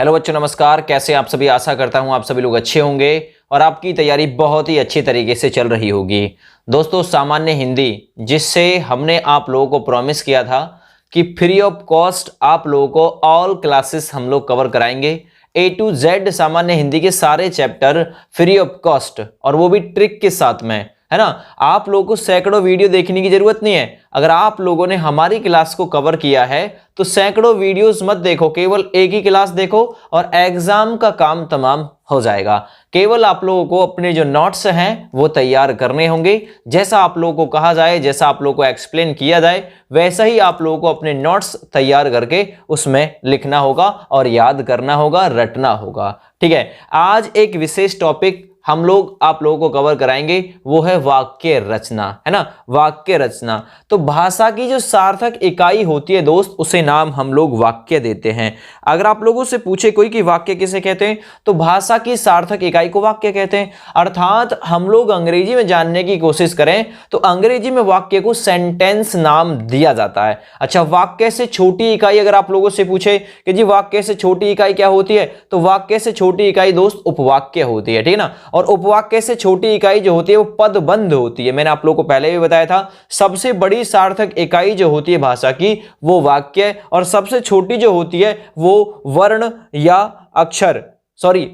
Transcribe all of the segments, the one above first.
Hello बच्चों, नमस्कार। कैसे आप सभी? आशा करता हूं आप सभी लोग अच्छे होंगे और आपकी तैयारी बहुत ही अच्छी तरीके से चल रही होगी। दोस्तों, सामान्य हिंदी, जिससे हमने आप लोगों को प्रॉमिस किया था कि फ्री ऑफ कॉस्ट आप लोगों को ऑल क्लासेस हम लोग कवर कराएंगे। A to Z सामान्य हिंदी के सारे चैप्टर फ्री ऑफ कॉस्ट, और वो भी ट्रिक के साथ में, है ना। आप लोगों को सैकड़ों वीडियो देखने की जरूरत नहीं है। अगर आप लोगों ने हमारी क्लास को कवर किया है तो सैकड़ों वीडियोस मत देखो, केवल एक ही क्लास देखो और एग्जाम का काम तमाम हो जाएगा। केवल आप लोगों को अपने जो नोट्स हैं वो तैयार करने होंगे। जैसा आप लोगों को कहा जाए, जैसा आप लोगों को एक्सप्लेन किया जाए, वैसा ही आप लोगों को अपने नोट्स तैयार करके उसमें लिखना होगा और याद करना होगा, रटना होगा। ठीक है, आज एक विशेष टॉपिक हम लोग आप लोगों को कवर कराएंगे, वो है वाक्य रचना, है ना। वाक्य रचना तो भाषा की जो सार्थक इकाई होती है दोस्त, उसे नाम हम लोग वाक्य देते हैं। अगर आप लोगों से पूछे कोई कि वाक्य किसे कहते हैं, तो भाषा की सार्थक इकाई को वाक्य कहते हैं। अर्थात हम लोग अंग्रेजी में जानने की कोशिश करें तो अंग्रेजी में वाक्य को सेंटेंस नाम दिया जाता है। अच्छा, वाक्य से छोटी इकाई अगर आप लोगों से पूछे कि जी वाक्य से छोटी इकाई क्या होती है, तो वाक्य से छोटी इकाई दोस्त उपवाक्य होती है, ठीक है ना। और उपवाक्य से छोटी इकाई जो होती है वो पदबंध होती है। मैंने आप लोगों को पहले भी बताया था, सबसे बड़ी सार्थक इकाई जो होती है भाषा की वो वाक्य, और सबसे छोटी जो होती है वो वर्ण या अक्षर,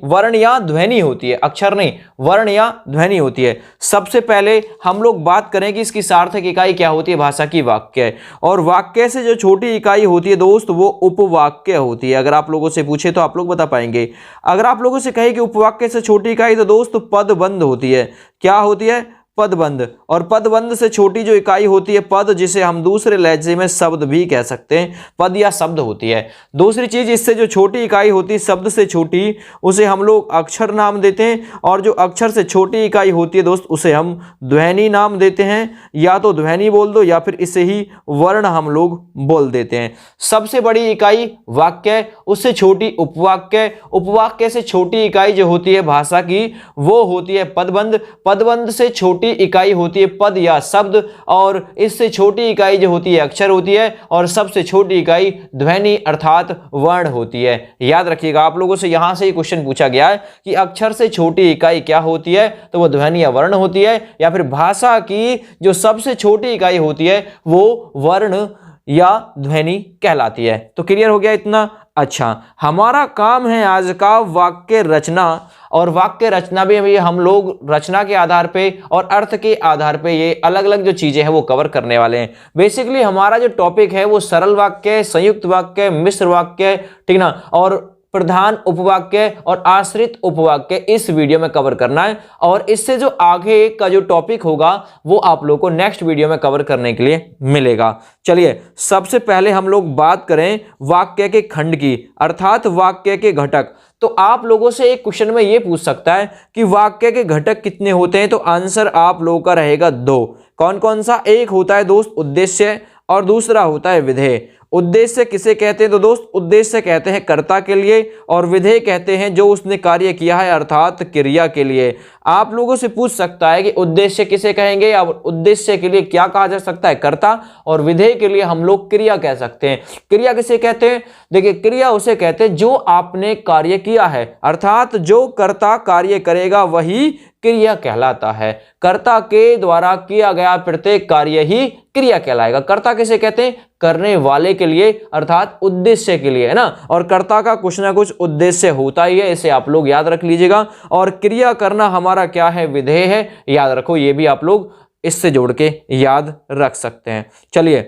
वर्ण या ध्वनि होती है। अक्षर नहीं, वर्ण या ध्वनि होती है। सबसे पहले हम लोग बात करें कि इसकी सार्थक इकाई क्या होती है भाषा की, वाक्य। और वाक्य से जो छोटी इकाई होती है दोस्त वो उपवाक्य होती है। अगर आप लोगों से पूछे तो आप लोग बता पाएंगे। अगर आप लोगों से कहे कि उपवाक्य से छोटी इकाई, तो दोस्त पदबंध होती है। क्या होती है? पदबंध। और पदबंध से छोटी जो इकाई होती है पद, जिसे हम दूसरे लहजे में शब्द भी कह सकते हैं, पद या शब्द होती है। दूसरी चीज, इससे जो छोटी इकाई होती है शब्द से छोटी, उसे हम लोग अक्षर नाम देते हैं। और जो अक्षर से छोटी इकाई होती है दोस्त, उसे हम ध्वनि नाम देते हैं। या तो ध्वनि बोल दो या फिर इसे ही वर्ण हम लोग बोल देते हैं। सबसे बड़ी इकाई वाक्य, उससे छोटी उपवाक्य। उपवाक्य से छोटी इकाई जो होती है भाषा की वो होती है पदबंध। पदबंध से छोटी इकाई होती है पद या शब्द, और इससे छोटी इकाई जो होती है अक्षर होती है, और सबसे छोटी इकाई ध्वनि अर्थात वर्ण होती है। याद रखिएगा, आप लोगों से यहां से ही क्वेश्चन पूछा गया है कि अक्षर से छोटी इकाई क्या होती है, तो वो ध्वनि या वर्ण होती है, या फिर भाषा की जो सबसे छोटी इकाई होती है वो वर्ण या ध्वनि कहलाती है। तो क्लियर हो गया इतना? अच्छा, हमारा काम है आज का वाक्य रचना। और वाक्य रचना भी हम लोग रचना के आधार पे और अर्थ के आधार पे ये अलग अलग जो चीजें हैं वो कवर करने वाले हैं। बेसिकली हमारा जो टॉपिक है वो सरल वाक्य, संयुक्त वाक्य, मिश्र वाक्य, ठीक ना, और प्रधान उपवाक्य और आश्रित उपवाक्य इस वीडियो में कवर करना है। और इससे जो आगे का जो टॉपिक होगा वो आप लोगों को नेक्स्ट वीडियो में कवर करने के लिए मिलेगा। चलिए, सबसे पहले हम लोग बात करें वाक्य के खंड की, अर्थात वाक्य के घटक। तो आप लोगों से एक क्वेश्चन में ये पूछ सकता है कि वाक्य के घटक कितने होते हैं, तो आंसर आप लोगों का रहेगा 2। कौन कौन सा? एक होता है दोस्त उद्देश्य और दूसरा होता है विधेय। उद्देश्य किसे कहते हैं, तो दोस्त उद्देश्य कहते हैं कर्ता के लिए, और विधेय कहते हैं जो उसने कार्य किया है अर्थात क्रिया के लिए। आप लोगों से पूछ सकता है कि उद्देश्य किसे कहेंगे, या उद्देश्य के लिए क्या कहा जा सकता है, कर्ता, और विधेय के लिए हम लोग क्रिया कह सकते हैं। क्रिया किसे कहते हैं? देखिए, क्रिया उसे कहते हैं जो आपने कार्य किया है, अर्थात जो कर्ता कार्य करेगा वही क्रिया कहलाता है। कर्ता के द्वारा किया गया प्रत्येक कार्य ही क्रिया कहलाएगा। कर्ता किसे कहते हैं? करने वाले के लिए, अर्थात उद्देश्य के लिए, है ना। और कर्ता का कुछ ना कुछ उद्देश्य होता ही है, इसे आप लोग याद रख लीजिएगा। और क्रिया करना हमारा क्या है? विधेय है। याद रखो, ये भी आप लोग इससे जोड़ के याद रख सकते हैं। चलिए,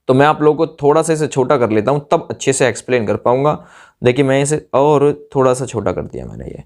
तो मैं आप लोगों को थोड़ा सा इसे छोटा कर लेता हूं, तब अच्छे से एक्सप्लेन कर पाऊंगा। देखिए, मैं इसे और थोड़ा सा छोटा कर दिया मैंने ये।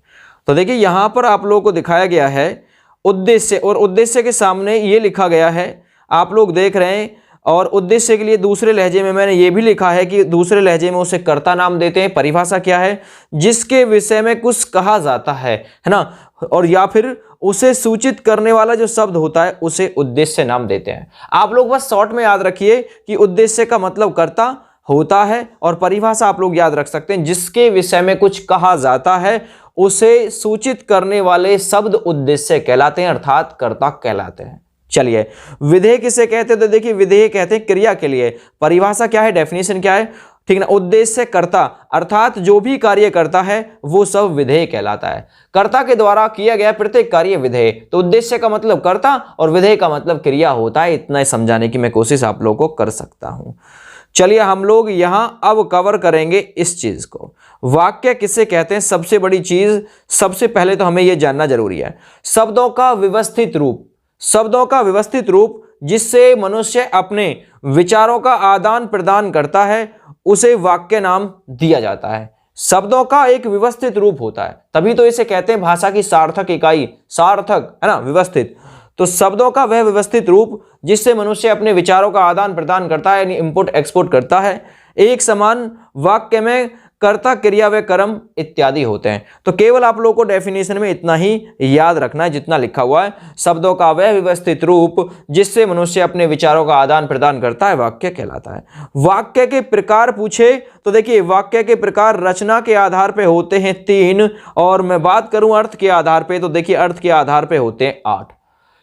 तो देखिए, यहां पर आप लोगों को दिखाया गया है उद्देश्य, और उद्देश्य के सामने ये लिखा गया है, आप लोग देख रहे हैं। और उद्देश्य के लिए दूसरे लहजे में मैंने ये भी लिखा है कि दूसरे लहजे में उसे कर्ता नाम देते हैं। परिभाषा क्या है? जिसके विषय में कुछ कहा जाता है ना, और या फिर उसे सूचित करने वाला जो शब्द होता है उसे उद्देश्य नाम देते हैं। आप लोग बस शॉर्ट में याद रखिए कि उद्देश्य का मतलब कर्ता होता है, और परिभाषा आप लोग याद रख सकते हैं जिसके विषय में कुछ कहा जाता है उसे सूचित करने वाले शब्द उद्देश्य कहलाते हैं, अर्थात कर्ता कहलाते हैं। चलिए, विधेय किसे कहते हैं? तो देखिए, विधेय कहते हैं क्रिया के लिए। परिभाषा क्या है, डेफिनेशन क्या है? ठीक ना। उद्देश्य कर्ता अर्थात जो भी कार्य करता है वो सब विधेय कहलाता है। कर्ता के द्वारा किया गया प्रत्येक कार्य विधेय। तो उद्देश्य का मतलब कर्ता और विधेय का मतलब क्रिया होता है। इतना समझाने की मैं कोशिश आप लोगों को कर सकता हूं। चलिए हम लोग यहां अब कवर करेंगे इस चीज को, वाक्य किसे कहते हैं। सबसे बड़ी चीज, सबसे पहले तो हमें यह जानना जरूरी है, शब्दों का व्यवस्थित रूप। शब्दों का व्यवस्थित रूप जिससे मनुष्य अपने विचारों का आदान प्रदान करता है उसे वाक्य नाम दिया जाता है। शब्दों का एक व्यवस्थित रूप होता है, तभी तो इसे कहते हैं भाषा की सार्थक इकाई, सार्थक है ना, व्यवस्थित। तो शब्दों का वह व्यवस्थित रूप जिससे मनुष्य अपने विचारों का आदान प्रदान करता है, यानी इंपुट एक्सपोर्ट करता है। एक समान वाक्य में कर्ता, क्रिया व कर्म इत्यादि होते हैं। तो केवल आप लोगों को डेफिनेशन में इतना ही याद रखना है जितना लिखा हुआ है, शब्दों का वह व्यवस्थित रूप जिससे मनुष्य अपने विचारों का आदान प्रदान करता है वाक्य कहलाता है। वाक्य के प्रकार पूछे तो देखिए, वाक्य के प्रकार रचना के आधार पे होते हैं 3, और मैं बात करूं अर्थ के आधार पे तो देखिए अर्थ के आधार पे होते हैं 8।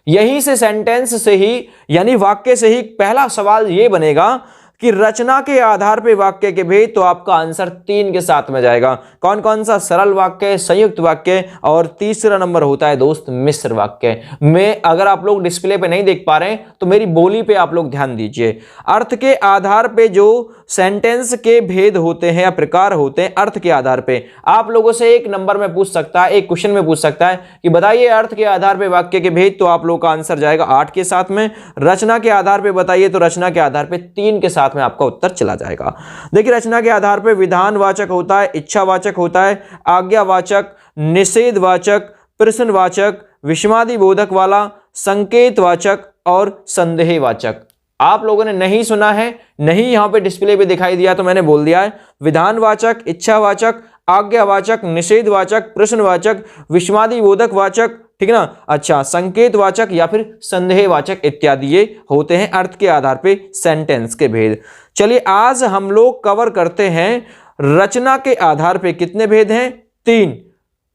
यहीं से सेंटेंस से ही यानी वाक्य से ही पहला सवाल यह बनेगा कि रचना के आधार पे वाक्य के भेद, तो आपका आंसर 3 के साथ में जाएगा। कौन कौन सा? सरल वाक्य, संयुक्त वाक्य, और तीसरा नंबर होता है दोस्त मिश्र वाक्य। मैं अगर आप लोग डिस्प्ले पे नहीं देख पा रहे हैं तो मेरी बोली पे आप लोग ध्यान दीजिए। अर्थ के आधार पे जो सेंटेंस के भेद होते हैं या प्रकार होते हैं, अर्थ के आधार पे आप लोगों से 1 नंबर में पूछ सकता है, एक क्वेश्चन में पूछ सकता है कि बताइए अर्थ के आधार पे वाक्य के भेद, तो आप लोगों का आंसर जाएगा 8 के साथ में। रचना के आधार पे बताइए तो रचना के आधार पे 3 के साथ में आपका उत्तर चला जाएगा। देखिए रचना के आधार पे विधानवाचक होता है, इच्छावाचक होता है, आज्ञावाचक, निषेधवाचक, प्रश्नवाचक, विषमादि बोधक वाला, संकेतवाचक और संदेहवाचक। आप लोगों ने नहीं सुना है, नहीं यहां पे डिस्प्ले पे दिखाई दिया तो मैंने बोल दिया है। विधानवाचक, इच्छावाचक, आज्ञावाचक, निषेधवाचक, प्रश्नवाचक, विषमादि बोधक वाचक, ठीक ना। अच्छा, संकेतवाचक या फिर संदेहवाचक इत्यादि ये होते हैं अर्थ के आधार पे सेंटेंस के भेद। चलिए आज हम लोग कवर करते हैं रचना के आधार पे कितने भेद हैं? 3,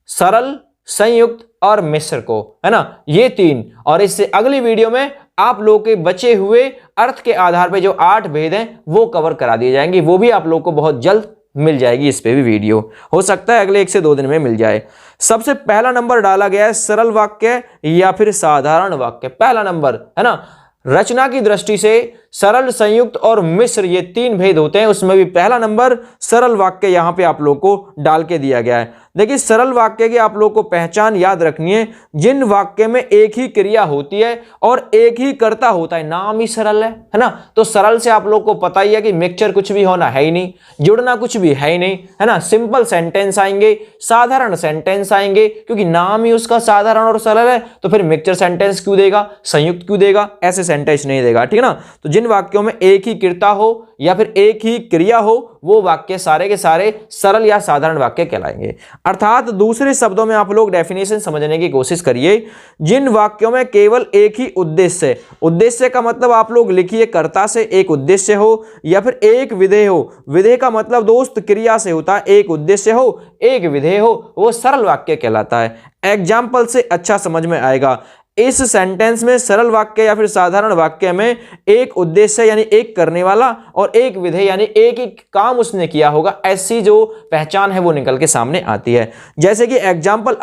सरल, संयुक्त और मिश्र को, है ना, ये 3। और इससे अगली वीडियो में आप लोगों के बचे हुए अर्थ के आधार पे जो 8 भेद हैं वो कवर करा दिए जाएंगे। वो भी आप लोगों को बहुत जल्द मिल जाएगी, इस पे भी वीडियो हो सकता है अगले 1 से 2 दिन में मिल जाए। सबसे पहला नंबर डाला गया है सरल वाक्य या फिर साधारण वाक्य। पहला नंबर है ना, रचना की दृष्टि से सरल, संयुक्त और मिश्र ये 3 भेद होते हैं, उसमें भी पहला नंबर सरल वाक्य यहां पे आप लोगों को डाल के दिया गया है। देखिए सरल वाक्य की आप लोगों को पहचान याद रखनी है, जिन वाक्य में एक ही क्रिया होती है और एक ही कर्ता होता है, नाम ही सरल है ना। तो सरल से आप लोगों को पता ही है कि मिक्सचर कुछ भी होना है ही नहीं, जुड़ना कुछ भी है ही नहीं, है ना। सिंपल सेंटेंस आएंगे, साधारण सेंटेंस आएंगे, क्योंकि नाम ही उसका साधारण और सरल है, तो फिर मिक्सचर सेंटेंस क्यों देगा, संयुक्त क्यों देगा, ऐसे सेंटेंस नहीं देगा, ठीक है ना। तो जिन वाक्यों में एक ही कर्ता हो या फिर एक ही क्रिया हो वो वाक्य सारे के सारे सरल या साधारण वाक्य कहलाएंगे। अर्थात दूसरे शब्दों में आप लोग डेफिनेशन समझने की कोशिश करिए, जिन वाक्यों में केवल एक ही उद्देश्य, उद्देश्य का मतलब आप लोग लिखिए कर्ता से एक उद्देश्य हो या फिर एक विधेय हो। विधेय का मतलब दोस्त क्रिया से होता है, एक उद्देश्य हो एक विधेय हो, वो सरल वाक्य कहलाता है। एग्जाम्पल से अच्छा समझ में आएगा। इस सेंटेंस में सरल वाक्य या फिर साधारण वाक्य में एक उद्देश्य यानी एक करने वाला और एक विधेय यानी एक ही काम उसने किया होगा, ऐसी जो पहचान है वो निकल के सामने आती है। जैसे कि एग्जाम्पल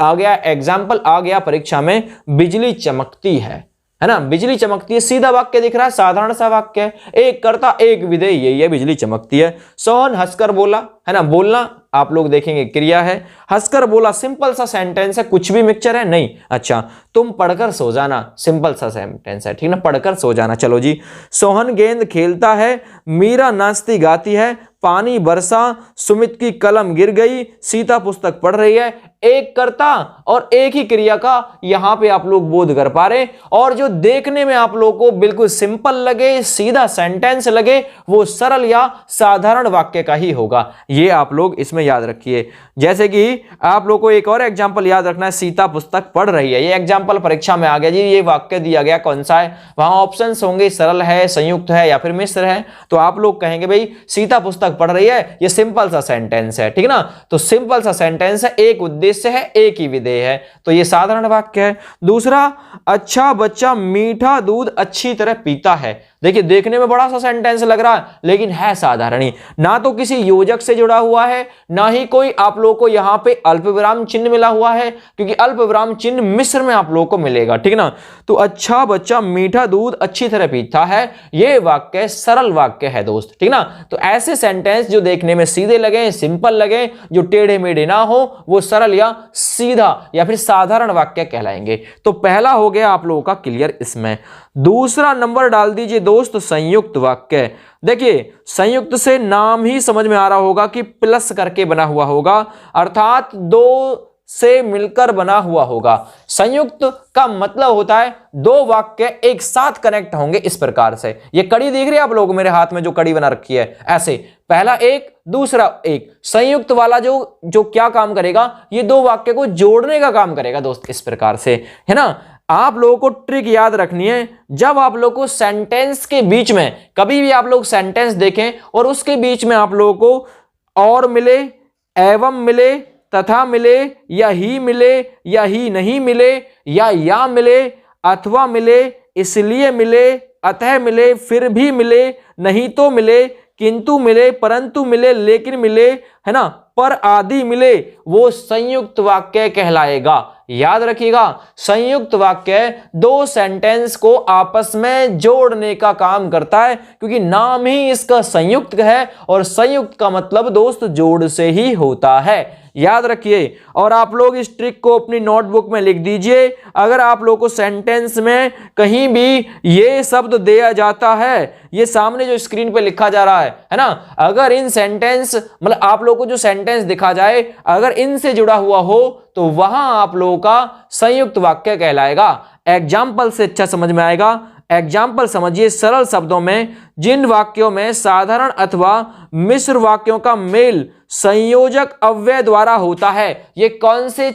आ गया परीक्षा में, बिजली चमकती है ना, बिजली चमकती है, सीधा वाक्य दिख रहा है, साधारण सा वाक्य है, एक कर्ता एक विधेय, यही है बिजली चमकती है। सोहन हंसकर बोला, है ना, बोलना आप लोग देखेंगे क्रिया है, हंसकर बोला सिंपल सा सेंटेंस है, कुछ भी मिक्सचर है नहीं। अच्छा, तुम पढ़कर सो जाना, सिंपल सा सेंटेंस है, ठीक ना, पढ़कर सो जाना। चलो जी, सोहन गेंद खेलता है, मीरा नाचती गाती है, पानी बरसा, सुमित की कलम गिर गई, सीता पुस्तक पढ़ रही है। एक कर्ता और एक ही क्रिया का यहां पे आप लोग बोध कर पा रहे, और जो देखने में आप लोगों को बिल्कुल सिंपल लगे, सीधा सेंटेंस लगे, वो सरल या साधारण वाक्य का ही होगा। ये आप लोग इसमें याद रखिए। जैसे कि आप लोग को एक और एग्जांपल याद रखना है, सीता पुस्तक पढ़ रही है, ये एग्जांपल परीक्षा में आ गया जी। ये वाक्य दिया गया कौन सा है, वहां ऑप्शंस होंगे सरल है, संयुक्त है या फिर मिश्र है। तो आप लोग कहेंगे भाई सीता पुस्तक पढ़ रही है, ये सिंपल सा सेंटेंस है, ठीक ना। तो सिंपल सा सेंटेंस है, एक उद्देश्य है, एक ही विधेय है, तो ये साधारण वाक्य है। दूसरा, अच्छा बच्चा मीठा दूध अच्छी तरह पीता है, देखिए देखने में बड़ा सा सेंटेंस लग रहा है, लेकिन है साधारण ही। ना तो किसी योजक से जुड़ा हुआ है, ना ही कोई आप लोगों को यहां पे अल्पविराम चिन्ह मिला हुआ है, क्योंकि अल्पविराम चिन्ह मिस्र में आप लोगों को मिलेगा, ठीक ना। तो अच्छा बच्चा मीठा दूध अच्छी तरह पीता है, ये वाक्य सरल वाक्य है दोस्त, ठीक ना। तो ऐसे सेंटेंस जो देखने में सीधे लगे, सिंपल लगे, जो टेढ़े मेढ़े ना हो, वो सरल या सीधा या फिर साधारण वाक्य कहलाएंगे। तो पहला हो गया आप लोगों का क्लियर इसमें। दूसरा नंबर डाल दीजिए दोस्त संयुक्त वाक्य। देखिए संयुक्त से नाम ही समझ में आ रहा होगा कि प्लस करके बना हुआ होगा, अर्थात दो से मिलकर बना हुआ होगा। संयुक्त का मतलब होता है दो वाक्य एक साथ कनेक्ट होंगे इस प्रकार से। ये कड़ी देख रहे हैं आप लोग मेरे हाथ में जो कड़ी बना रखी है, ऐसे पहला एक दूसरा एक। संयुक्त वाला जो क्या काम करेगा, ये दो वाक्य को जोड़ने का काम करेगा दोस्त, इस प्रकार से, है ना। आप लोगों को ट्रिक याद रखनी है, जब आप लोगों को सेंटेंस के बीच में कभी भी आप लोग सेंटेंस देखें और उसके बीच में आप लोगों को और मिले, एवं मिले, तथा मिले, या ही मिले, या ही नहीं मिले, या मिले, अथवा मिले, इसलिए मिले, अतः मिले, फिर भी मिले, नहीं तो मिले, किंतु मिले, परंतु मिले, लेकिन मिले, है ना, पर आदि मिले, वो संयुक्त वाक्य कहलाएगा। याद रखिएगा, संयुक्त वाक्य दो सेंटेंस को आपस में जोड़ने का काम करता है, क्योंकि नाम ही इसका संयुक्त है, और संयुक्त का मतलब दोस्त जोड़ से ही होता है। याद रखिए, और आप लोग इस ट्रिक को अपनी नोटबुक में लिख दीजिए। अगर आप लोगों को सेंटेंस में कहीं भी ये शब्द दिया जाता है, ये सामने जो स्क्रीन पे लिखा जा रहा है ना, अगर इन सेंटेंस मतलब आप लोगों को जो सेंटेंस दिखा जाए, अगर इनसे जुड़ा हुआ हो, तो वहां आप लोगों का संयुक्त वाक्य कहलाएगा। एग्जाम्पल से अच्छा समझ में आएगा। एग्जाम्पल समझिए, सरल शब्दों में जिन वाक्यों में साधारण अथवा मिश्र वाक्यों का मेल संयोजक अव्यय द्वारा होता है, ये कौन से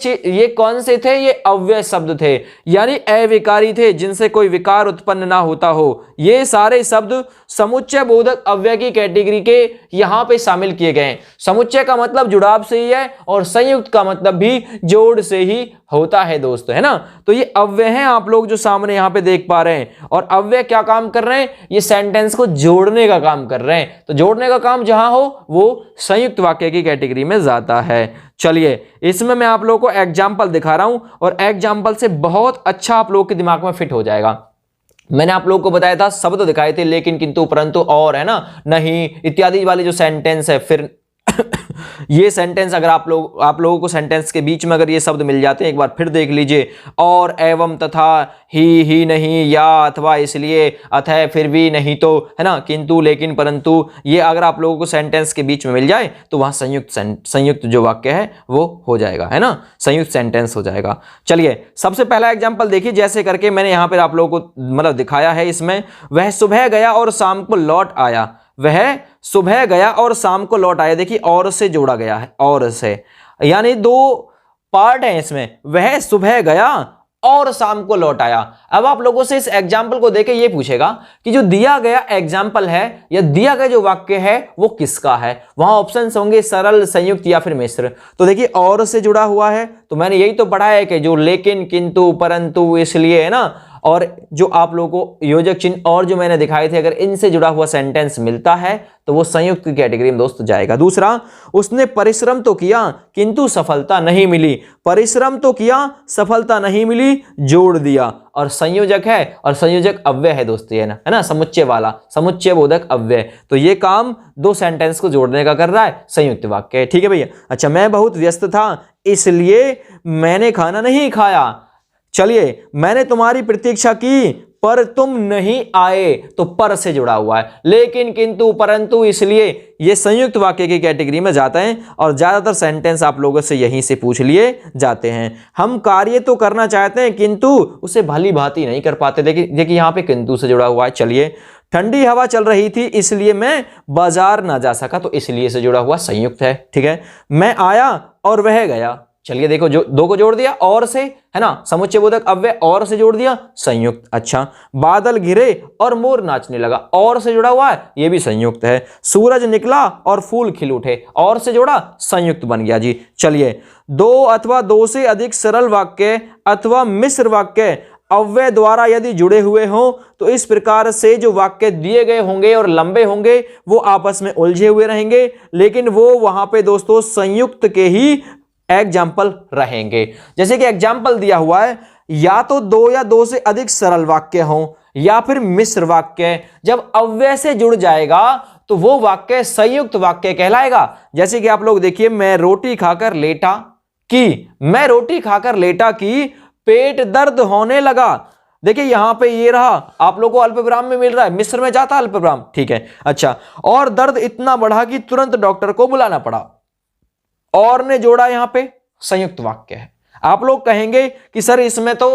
थे? ये अव्यय शब्द थे, यानी अविकारी थे, जिनसे कोई विकार उत्पन्न ना होता हो। ये सारे शब्द समुच्चय बोधक अव्यय की कैटेगरी के यहां पे शामिल किए गए हैं। समुच्चय का मतलब जुड़ाव से ही है, और संयुक्त का मतलब भी जोड़ से ही होता है दोस्तों, है ना। तो ये अव्यय हैं आप लोग जो सामने यहां पे देख पा रहे हैं, और अव्यय क्या काम कर रहे हैं? ये सेंटेंस को जोड़ने का काम कर रहे हैं। तो जोड़ने का काम जहां हो, वो संयुक्त वाक्य की कैटेगरी में जाता है। चलिए इसमें मैं आप लोगों को एग्जाम्पल दिखा रहा हूं, और एग्जाम्पल से बहुत अच्छा आप लोगों के दिमाग में फिट हो जाएगा। मैंने आप लोगों को बताया था, शब्द दिखाए थे, लेकिन, किंतु, परंतु, और, है ना, नहीं इत्यादि वाले जो सेंटेंस है, फिर ये सेंटेंस अगर आप लोगों को सेंटेंस के बीच में अगर ये शब्द मिल जाते हैं, एक बार फिर देख लीजिए, और, एवं, तथा, ही नहीं, या, अथवा, इसलिए, अतः, फिर भी, नहीं तो, है ना, किंतु, लेकिन, परंतु, ये अगर आप लोगों को सेंटेंस के बीच में मिल जाए, तो वहां संयुक्त जो वाक्य है वो हो जाएगा, है ना, संयुक्त सेंटेंस हो जाएगा। चलिए सबसे पहला एग्जाम्पल देखिए, जैसे करके मैंने यहां पर आप लोगों को मतलब दिखाया है। इसमें वह सुबह गया और शाम को लौट आया। वह सुबह गया और शाम को लौट आया। देखिए और से जोड़ा गया है, और से, यानी दो पार्ट है इसमें। वह सुबह गया और शाम को लौट आया। अब आप लोगों से इस एग्जाम्पल को देखे ये पूछेगा कि जो दिया गया एग्जाम्पल है या दिया गया जो वाक्य है वो किसका है। वहां ऑप्शंस होंगे सरल, संयुक्त या फिर मिश्र। तो देखिए और से जुड़ा हुआ है, तो मैंने यही तो पढ़ा है कि जो लेकिन, किंतु, परंतु, इसलिए, है ना, और जो आप लोगों को योजक चिन्ह और जो मैंने दिखाए थे, अगर इनसे जुड़ा हुआ सेंटेंस मिलता है तो वो संयुक्त की कैटेगरी में दोस्त जाएगा। दूसरा, उसने परिश्रम तो किया किंतु सफलता नहीं मिली। परिश्रम तो किया, सफलता नहीं मिली, जोड़ दिया, और संयोजक है, और संयोजक अव्यय है दोस्त, ये है ना, समुच्चय वाला, समुच्चय बोधक अव्यय। तो ये काम दो सेंटेंस को जोड़ने का कर रहा है, संयुक्त वाक्य है। ठीक है भैया। अच्छा, मैं बहुत व्यस्त था इसलिए मैंने खाना नहीं खाया। चलिए, मैंने तुम्हारी प्रतीक्षा की पर तुम नहीं आए, तो पर से जुड़ा हुआ है। लेकिन, किंतु, परंतु, इसलिए, ये संयुक्त वाक्य की कैटेगरी में जाते हैं, और ज्यादातर सेंटेंस आप लोगों से यहीं से पूछ लिए जाते हैं। हम कार्य तो करना चाहते हैं किंतु उसे भली भांति नहीं कर पाते। देखिए यहां पे किंतु से जुड़ा हुआ है। चलिए, ठंडी हवा चल रही थी इसलिए मैं बाजार ना जा सका, तो इसलिए से जुड़ा हुआ संयुक्त है। ठीक है। मैं आया और वह गया। चलिए देखो, जो दो को जोड़ दिया और से, है ना, समुच्चय बोधक अव्यय, और से जोड़ दिया, संयुक्त। अच्छा, बादल घिरे और मोर नाचने लगा, और से जुड़ा हुआ है, ये भी संयुक्त है। सूरज निकला और फूल खिल उठे, और से जोड़ा, संयुक्त बन गया जी। चलिए, दो अथवा दो से अधिक सरल वाक्य अथवा मिश्र वाक्य अव्यय द्वारा यदि जुड़े हुए हों तो इस प्रकार से जो वाक्य दिए गए होंगे और लंबे होंगे वो आपस में उलझे हुए रहेंगे, लेकिन वो वहां पे दोस्तों संयुक्त के ही एग्जाम्पल रहेंगे। जैसे कि एग्जाम्पल दिया हुआ है, या तो दो या दो से अधिक सरल वाक्य हों या फिर मिश्र वाक्य, जब अव्यय से जुड़ जाएगा तो वो वाक्य संयुक्त वाक्य कहलाएगा। जैसे कि आप लोग देखिए, मैं रोटी खाकर लेटा कि, मैं रोटी खाकर लेटा कि पेट दर्द होने लगा। देखिए यहां पे ये रहा, आप लोगों को अल्पविराम में मिल रहा है, मिश्र में जाता अल्पविराम, ठीक है। अच्छा, और दर्द इतना बढ़ा कि तुरंत डॉक्टर को बुलाना पड़ा। और ने जोड़ा, यहां पे संयुक्त वाक्य है। आप लोग कहेंगे कि सर इसमें तो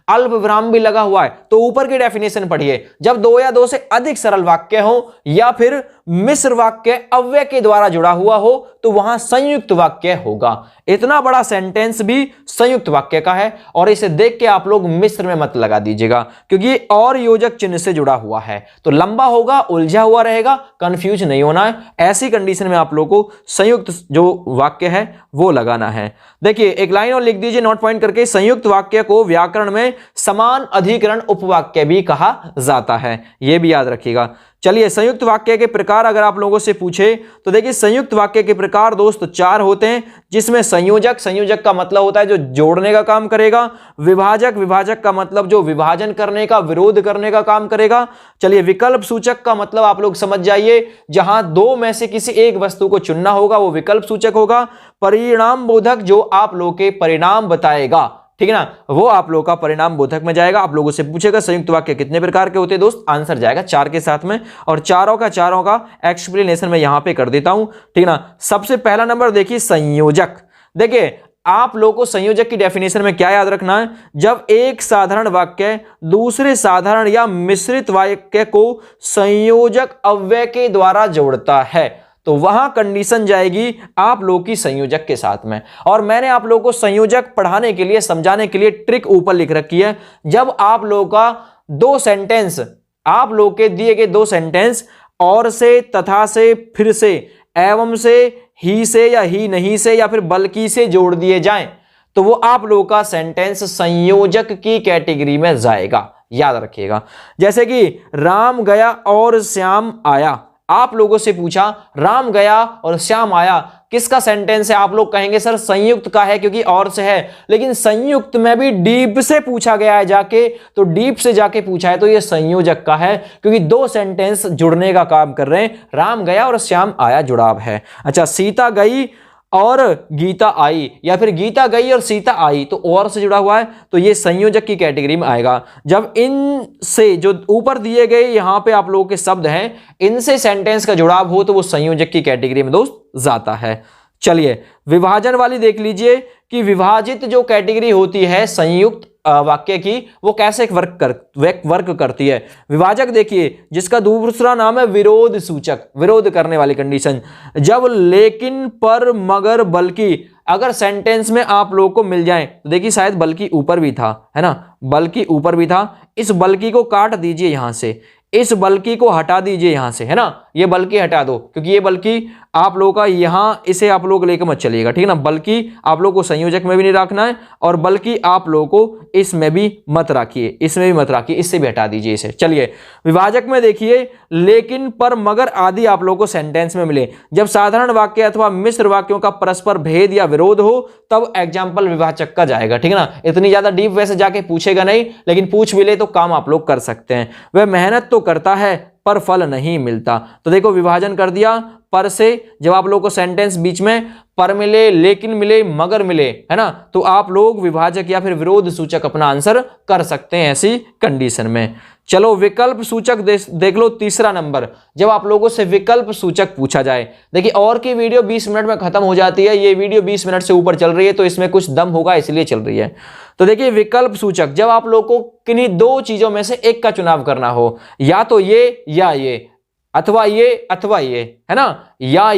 अल्पविराम भी लगा हुआ है, तो ऊपर की डेफिनेशन पढ़िए, जब दो या दो से अधिक सरल वाक्य हो या फिर मिश्र वाक्य अव्यय के द्वारा जुड़ा हुआ हो तो वहां संयुक्त वाक्य होगा। इतना बड़ा सेंटेंस भी संयुक्त वाक्य का है, और इसे देख के आप लोग मिश्र में मत लगा दीजिएगा, क्योंकि और योजक चिन्ह से जुड़ा हुआ है तो लंबा होगा, उलझा हुआ रहेगा, कंफ्यूज नहीं होना है। ऐसी कंडीशन में आप लोग को संयुक्त जो वाक्य है वो लगाना है। देखिए एक लाइन और लिख दीजिए नोट पॉइंट करके, संयुक्त वाक्य को व्याकरण में समान अधिकरण उपवाक्य भी कहा जाता है, यह भी याद रखिएगा। चलिए, संयुक्त वाक्य के प्रकार अगर आप लोगों से पूछे तो देखिए संयुक्त वाक्य के प्रकार दोस्त 4 होते हैं, जिसमें संयोजक, संयोजक का मतलब होता है जो जोड़ने का काम करेगा, विभाजक, विभाजक का मतलब जो विभाजन करने का, विरोध करने का काम करेगा। चलिए, विकल्प सूचक का मतलब आप लोग समझ जाइए, जहां दो में से किसी एक वस्तु को चुनना होगा वो विकल्प सूचक होगा। परिणाम बोधक जो आप लोग के परिणाम बताएगा, ठीक है ना, वो आप लोगों का परिणाम बोधक में जाएगा। आप लोगों से पूछेगा संयुक्त वाक्य कितने प्रकार के होते हैं दोस्त, आंसर जाएगा 4 के साथ में, और चारों का एक्सप्लेनेशन मैं यहां पे कर देता हूं, ठीक है ना। सबसे पहला नंबर देखिए संयोजक। देखिए आप लोगों को संयोजक की डेफिनेशन में क्या याद रखना है, जब एक साधारण वाक्य दूसरे साधारण या मिश्रित वाक्य को संयोजक अव्यय के द्वारा जोड़ता है तो वहां कंडीशन जाएगी आप लोग की संयोजक के साथ में। और मैंने आप लोगों को संयोजक पढ़ाने के लिए, समझाने के लिए ट्रिक ऊपर लिख रखी है। जब आप लोगों का 2 सेंटेंस, आप लोग के दिए गए 2 सेंटेंस और से, तथा से, फिर से, एवं से, ही से या ही नहीं से या फिर बल्कि से जोड़ दिए जाएं तो वो आप लोगों का सेंटेंस संयोजक की कैटेगरी में जाएगा, याद रखिएगा। जैसे कि राम गया और श्याम आया, आप लोगों से पूछा राम गया और श्याम आया, किसका सेंटेंस है? आप लोग कहेंगे सर संयुक्त का है क्योंकि और से है, लेकिन संयुक्त में भी डीप से पूछा गया है जाके, तो डीप से जाके पूछा है तो ये संयोजक का है, क्योंकि 2 सेंटेंस जुड़ने का काम कर रहे हैं, राम गया और श्याम आया जुड़ाव है। अच्छा, सीता गई और गीता आई, या फिर गीता गई और सीता आई तो और से जुड़ा हुआ है तो ये संयोजक की कैटेगरी में आएगा। जब इन से जो ऊपर दिए गए यहां पे आप लोगों के शब्द हैं, इनसे सेंटेंस का जुड़ाव हो तो वो संयोजक की कैटेगरी में दोस्त जाता है। चलिए, विभाजन वाली देख लीजिए कि विभाजित जो कैटेगरी होती है संयुक्त वाक्य की वो कैसे वर्क करती है। विभाजक देखिए जिसका दूसरा नाम है विरोध सूचक, विरोध करने वाली कंडीशन। जब लेकिन, पर, मगर, बल्कि अगर सेंटेंस में आप लोगों को मिल जाए तो देखिए शायद बल्कि ऊपर भी था, है ना, बल्कि ऊपर भी था, इस बल्कि को काट दीजिए यहां से, इस बल्कि को हटा दीजिए यहां से, है ना, ये बल्कि हटा दो क्योंकि ये बल्कि आप लोगों का यहां, इसे आप लोग लेकर मत चलिएगा, ठीक है ना। बल्कि आप लोग को संयोजक में भी नहीं रखना है और बल्कि आप लोगों को इसमें भी मत रखिए, इसमें भी मत रखिए, इससे भी हटा दीजिए इसे। चलिए, विभाजक में देखिए लेकिन, पर, मगर आदि आप लोगों को सेंटेंस में मिले, जब साधारण वाक्य अथवा मिश्र वाक्यों का परस्पर भेद या विरोध हो तब एग्जाम्पल विभाजक का जाएगा, ठीक है ना। इतनी ज्यादा डीप वैसे जाके पूछेगा नहीं, लेकिन पूछ भी ले तो काम आप लोग कर सकते हैं। वह मेहनत तो करता है पर फल नहीं मिलता, तो देखो विभाजन कर दिया पर से, जब आप लोगों को सेंटेंस बीच में पर मिले, लेकिन मिले, मगर मिले, है ना, तो आप लोग विभाजक या फिर विरोध सूचक अपना आंसर कर सकते हैं ऐसी कंडीशन में। चलो, विकल्प सूचक देख लो, तीसरा नंबर, जब आप लोगों से विकल्प सूचक पूछा जाए। देखिए और की वीडियो 20 मिनट में खत्म हो जाती है, ये वीडियो 20 मिनट से ऊपर चल रही है तो इसमें कुछ दम होगा इसलिए चल रही है। तो देखिए विकल्प सूचक, जब आप लोगों को किन्हीं 2 चीजों में से एक का चुनाव करना हो, या तो ये या ये, अथवा ये, है ना, या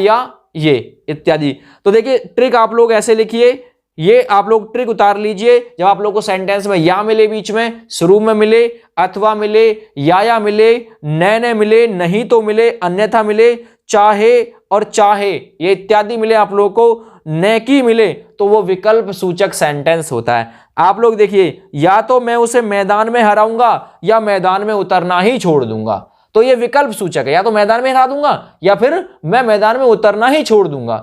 ये इत्यादि, तो देखिए ट्रिक आप लोग ऐसे लिखिए, ये आप लोग ट्रिक उतार लीजिए। जब आप लोग को सेंटेंस में या मिले, बीच में शुरू में मिले, अथवा मिले, या मिले, न मिले, नहीं तो मिले, अन्यथा मिले, चाहे और चाहे ये इत्यादि मिले आप लोगों को, नेकी मिले तो वो विकल्प सूचक सेंटेंस होता है। आप लोग देखिए, या तो मैं उसे मैदान में हराऊंगा या मैदान में उतरना ही छोड़ दूंगा, तो ये विकल्प सूचक है, या तो मैदान में हरा दूंगा या फिर मैं मैदान में उतरना ही छोड़ दूंगा।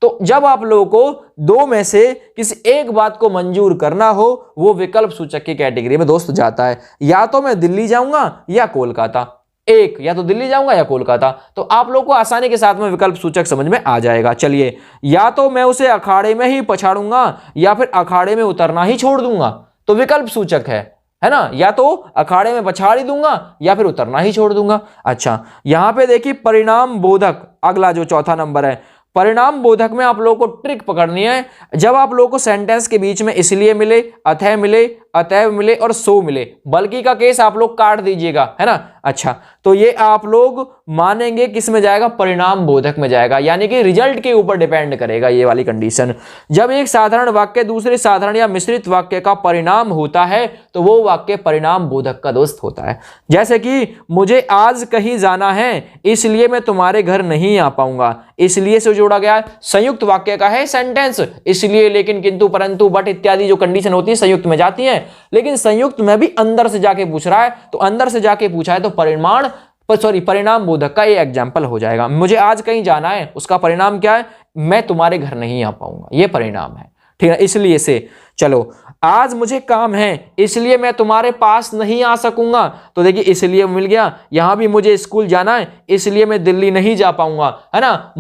तो जब आप लोगों को दो में से किसी एक बात को मंजूर करना हो, वो विकल्प सूचक की कैटेगरी में दोस्त जाता है। या तो मैं दिल्ली जाऊंगा या कोलकाता, एक, या तो दिल्ली जाऊंगा या कोलकाता, तो आप लोग को आसानी के साथ में विकल्प सूचक समझ में आ जाएगा। चलिए, या तो मैं उसे अखाड़े में ही पछाड़ूंगा या फिर अखाड़े में उतरना ही छोड़ दूंगा, तो विकल्प सूचक है ना, या तो अखाड़े में पछाड़ ही दूंगा या फिर उतरना ही छोड़ दूंगा। अच्छा, यहां पे देखिए परिणाम बोधक, अगला जो चौथा नंबर है, परिणाम बोधक में आप लोगों को ट्रिक पकड़नी है। जब आप लोगों को सेंटेंस के बीच में इसलिए मिले, अतः मिले, अतएव मिले और सो मिले, बल्कि का केस आप लोग काट दीजिएगा, है ना। अच्छा, तो ये आप लोग मानेंगे किस में जाएगा, परिणाम बोधक में जाएगा, यानी कि रिजल्ट के ऊपर डिपेंड करेगा ये वाली कंडीशन। जब एक साधारण वाक्य दूसरे साधारण या मिश्रित वाक्य का परिणाम होता है तो वो वाक्य परिणाम बोधक का दोस्त होता है। जैसे कि मुझे आज कहीं जाना है इसलिए मैं तुम्हारे घर नहीं आ पाऊंगा, इसलिए से जोड़ा गया संयुक्त वाक्य का है सेंटेंस, इसलिए, लेकिन, किंतु, परंतु, बट इत्यादि जो कंडीशन होती है संयुक्त में जाती है, लेकिन संयुक्त में भी अंदर से जाके पूछ रहा है, तो अंदर से जाके पूछा है तो परिणाम बोधक का ये एग्जाम्पल हो जाएगा। मुझे आज कहीं जाना है, उसका परिणाम क्या है, मैं तुम्हारे घर नहीं आ पाऊंगा, ये परिणाम है, ठीक है। इसलिए से, चलो, आज मुझे काम है इसलिए मैं तुम्हारे पास नहीं आ सकूंगा, तो देखिए इसलिए मिल गया। यहां भी मुझे स्कूल जाना है इसलिए मैं दिल्ली नहीं जा पाऊंगा, है ना।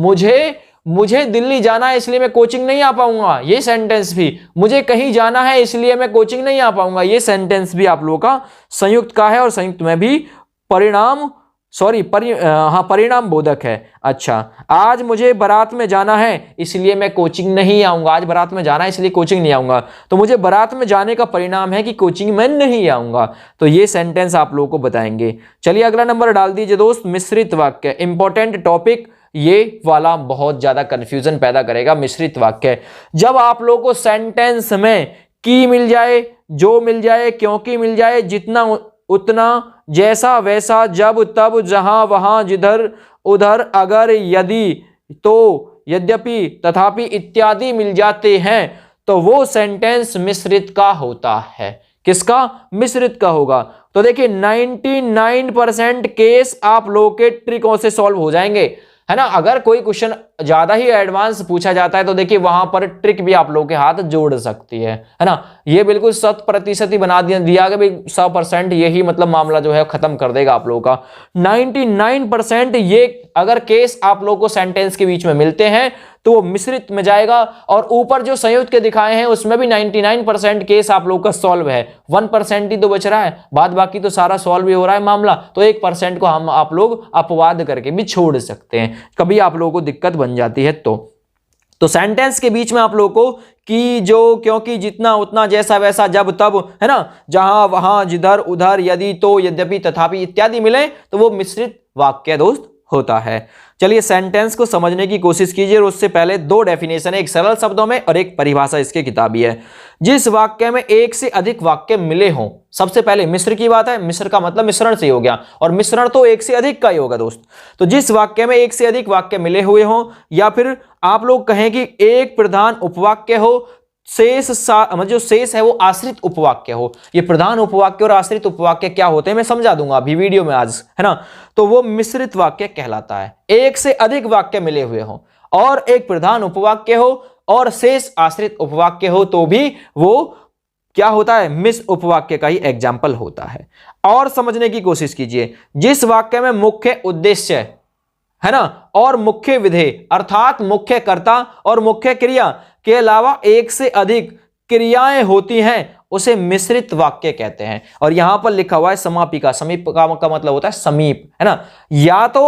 मुझे दिल्ली जाना है इसलिए मैं कोचिंग नहीं आ पाऊंगा, ये सेंटेंस भी। मुझे कहीं जाना है इसलिए मैं कोचिंग नहीं आ पाऊंगा, ये सेंटेंस भी आप लोगों का संयुक्त का है, और संयुक्त में भी परिणाम बोधक है। अच्छा, आज मुझे बारात में जाना है इसलिए मैं कोचिंग नहीं आऊंगा, आज बारात में जाना है इसलिए कोचिंग नहीं आऊंगा, तो मुझे बारात में जाने का परिणाम है कि कोचिंग में नहीं आऊंगा, तो ये सेंटेंस आप लोगों को बताएंगे। चलिए अगला नंबर डाल दीजिए दोस्त, मिश्रित वाक्य, इंपॉर्टेंट टॉपिक, ये वाला बहुत ज्यादा कंफ्यूजन पैदा करेगा। मिश्रित वाक्य, जब आप लोगों को सेंटेंस में की मिल जाए, जो मिल जाए, क्योंकि मिल जाए, जितना उतना, जैसा वैसा, जब तब, जहां वहां, जिधर उधर, अगर, यदि, तो, यद्यपि, तथापि इत्यादि मिल जाते हैं तो वो सेंटेंस मिश्रित का होता है। किसका, मिश्रित का होगा। तो देखिए 99% केस आप लोगों के ट्रिकों से सॉल्व हो जाएंगे, है ना। अगर कोई क्वेश्चन ज्यादा ही एडवांस पूछा जाता है तो देखिए वहां पर ट्रिक भी आप लोगों के हाथ जोड़ सकती है ना। ये बिल्कुल 100% ही बना दिया कि भाई 100% यही मतलब मामला जो है खत्म कर देगा आप लोगों का। 99% ये अगर केस आप लोगों को सेंटेंस के बीच में मिलते हैं तो वो मिश्रित में जाएगा, और ऊपर जो संयुक्त के दिखाए हैं उसमें भी 99% केस आप लोगों का सॉल्व है, 1% ही तो बच रहा है, बाद बाकी तो सारा सॉल्व ही हो रहा है मामला। तो 1% को हम आप लोग अपवाद करके भी छोड़ सकते हैं, कभी आप लोगों को दिक्कत बन जाती है तो सेंटेंस के बीच में आप लोगों को कि, जो, क्योंकि, जितना उतना, जैसा वैसा, जब तब, है ना, जहां वहां, जिधर उधर, यदि, तो, यद्यपि, तथापि इत्यादि मिले तो वो मिश्रित वाक्य दोस्त होता है। चलिए सेंटेंस को समझने की कोशिश कीजिए, और उससे पहले दो डेफिनेशन है, एक सरल शब्दों में और एक परिभाषा इसके किताबी है। जिस वाक्य में एक से अधिक वाक्य मिले हों, सबसे पहले मिश्र की बात है, मिश्र का मतलब मिश्रण से हो गया, और मिश्रण तो एक से अधिक का ही होगा दोस्त। तो जिस वाक्य में एक से अधिक वाक्य मिले हुए हों, या फिर आप लोग कहें कि एक प्रधान उपवाक्य हो, मतलब जो शेष है वो आश्रित उपवाक्य हो। ये प्रधान उपवाक्य और आश्रित उपवाक्य क्या होते हैं मैं समझा दूंगा अभी वीडियो में आज, है ना। तो वो मिश्रित वाक्य कहलाता है। एक से अधिक वाक्य मिले हुए हो और एक प्रधान उपवाक्य हो और शेष आश्रित उपवाक्य हो तो भी वो क्या होता है, मिश्र उपवाक्य का ही एग्जाम्पल होता है। और समझने की कोशिश कीजिए, जिस वाक्य में मुख्य उद्देश्य है ना और मुख्य विधेय अर्थात मुख्य कर्ता और मुख्य क्रिया के अलावा एक से अधिक क्रियाएं होती हैं उसे मिश्रित वाक्य कहते हैं। और यहां पर लिखा हुआ है समापिका, समीप का मतलब होता है समीप, है ना। या तो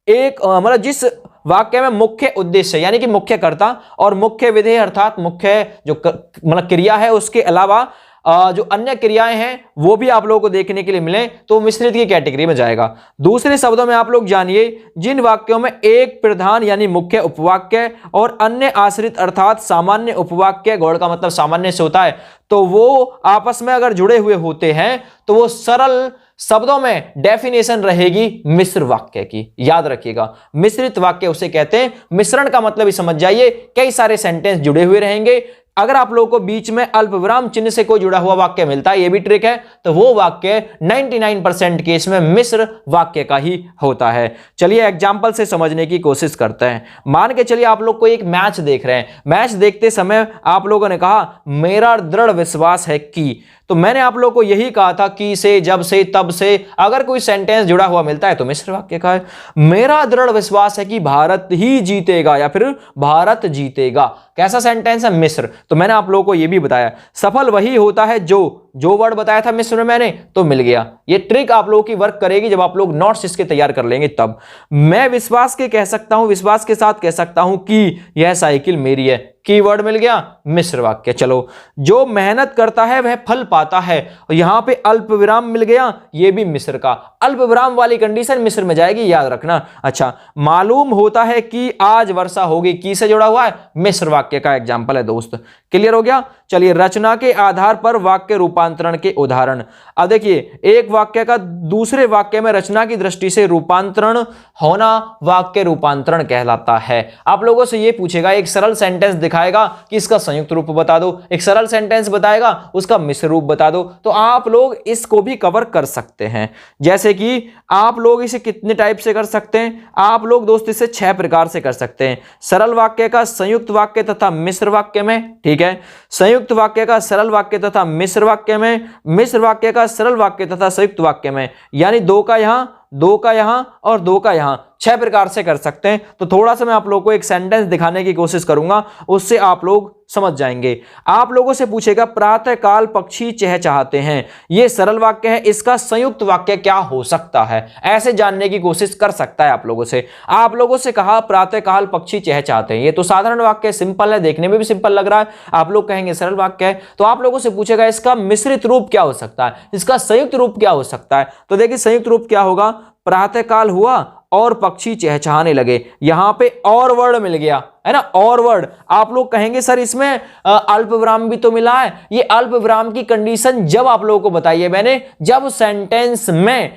एक मतलब जिस वाक्य में मुख्य उद्देश्य यानी कि मुख्य कर्ता और मुख्य विधेय अर्थात मुख्य जो मतलब क्रिया है उसके अलावा जो अन्य क्रियाएं हैं वो भी आप लोगों को देखने के लिए मिले तो मिश्रित की कैटेगरी में जाएगा। दूसरे शब्दों में आप लोग जानिए, जिन वाक्यों में एक प्रधान यानी मुख्य उपवाक्य और अन्य आश्रित अर्थात सामान्य उपवाक्य, गौड़ का मतलब सामान्य से होता है, तो वो आपस में अगर जुड़े हुए होते हैं तो वो सरल शब्दों में डेफिनेशन रहेगी मिश्र वाक्य की। याद रखिएगा, मिश्रित वाक्य उसे कहते हैं। मिश्रण का मतलब ही समझ जाइए, कई सारे सेंटेंस जुड़े हुए रहेंगे। अगर आप लोगों को बीच में अल्प विराम चिन्ह से कोई जुड़ा हुआ वाक्य मिलता है, ये भी ट्रिक है, तो वो वाक्य 99% केस में मिश्र वाक्य का ही होता है। चलिए एग्जाम्पल से समझने की कोशिश करते हैं। मान के चलिए आप लोग को एक मैच देख रहे हैं। मैच देखते समय आप लोगों ने कहा मेरा दृढ़ विश्वास है कि, तो मैंने आप लोगों को यही कहा था कि से, जब से, तब से, अगर कोई सेंटेंस जुड़ा हुआ मिलता है तो मिश्र वाक्य का है। मेरा दृढ़ विश्वास है कि भारत ही जीतेगा या फिर भारत जीतेगा, कैसा सेंटेंस है? मिश्र। तो मैंने आप लोगों को यह भी बताया सफल वही होता है जो वर्ड बताया था मिश्र में मैंने, तो मिल गया। ये ट्रिक आप लोगों की वर्क करेगी जब आप लोग नोट्स इसके तैयार कर लेंगे तब। मैं विश्वास के कह सकता हूं, विश्वास के साथ कह सकता हूं कि यह साइकिल मेरी है, कीवर्ड मिल गया, मिश्र वाक्य। चलो, जो मेहनत करता है वह फल पाता है, और यहां पे अल्प विराम मिल गया, ये भी मिश्र का। अल्प विराम वाली कंडीशन मिश्र में जाएगी, याद रखना। अच्छा, मालूम होता है कि आज वर्षा होगी, की से जुड़ा हुआ है, मिश्र वाक्य का एग्जाम्पल है दोस्त। क्लियर हो गया? चलिए, रचना के आधार पर वाक्य रूपांतरण के उदाहरण। अब देखिए, एक वाक्य का दूसरे वाक्य में रचना की दृष्टि से रूपांतरण होना वाक्य रूपांतरण कहलाता है। आप लोगों से यह पूछेगा, एक सरल सेंटेंस दिखाएगा कि इसका संयुक्त रूप बता दो, एक सरल सेंटेंस बताएगा उसका मिश्र रूप बता दो, तो आप लोग इसको भी कवर कर सकते हैं। जैसे कि आप लोग इसे कितने टाइप से कर सकते हैं? आप लोग दोस्त इसे 6 प्रकार से कर सकते हैं। सरल वाक्य का, संयुक्त वाक्य तथा मिश्र वाक्य में, ठीक है, संयुक्त वाक्य का, सरल वाक्य तथा मिश्र वाक्य में, मिश्र वाक्य का, सरल वाक्य तथा संयुक्त वाक्य में, यानी 2 का यहां, 2 का यहां और 2 का यहां, 6 प्रकार से कर सकते हैं। तो थोड़ा सा मैं आप लोगों को एक सेंटेंस दिखाने की कोशिश करूंगा, उससे आप लोग समझ जाएंगे। आप लोगों से पूछेगा, प्रातः काल पक्षी चहचहाते हैं, यह सरल वाक्य है, इसका संयुक्त वाक्य क्या हो सकता है? ऐसे जानने की कोशिश कर सकता है आप लोगों से। आप लोगों से कहा प्रातः काल पक्षी चहचहाते हैं, ये तो साधारण वाक्य, सिंपल है, देखने में भी सिंपल लग रहा है। आप लोग कहेंगे सरल वाक्य है। तो आप लोगों से पूछेगा इसका मिश्रित रूप क्या हो सकता है, इसका संयुक्त रूप क्या हो सकता है? तो देखिए, संयुक्त रूप क्या होगा? प्रातः काल हुआ और पक्षी चहचहाने लगे, यहां पे और वर्ड मिल गया है ना, और वर्ड। आप लोग कहेंगे सर इसमें अल्प विराम भी तो मिला है। ये अल्प विराम की कंडीशन जब आप लोगों को बताइए मैंने, जब सेंटेंस में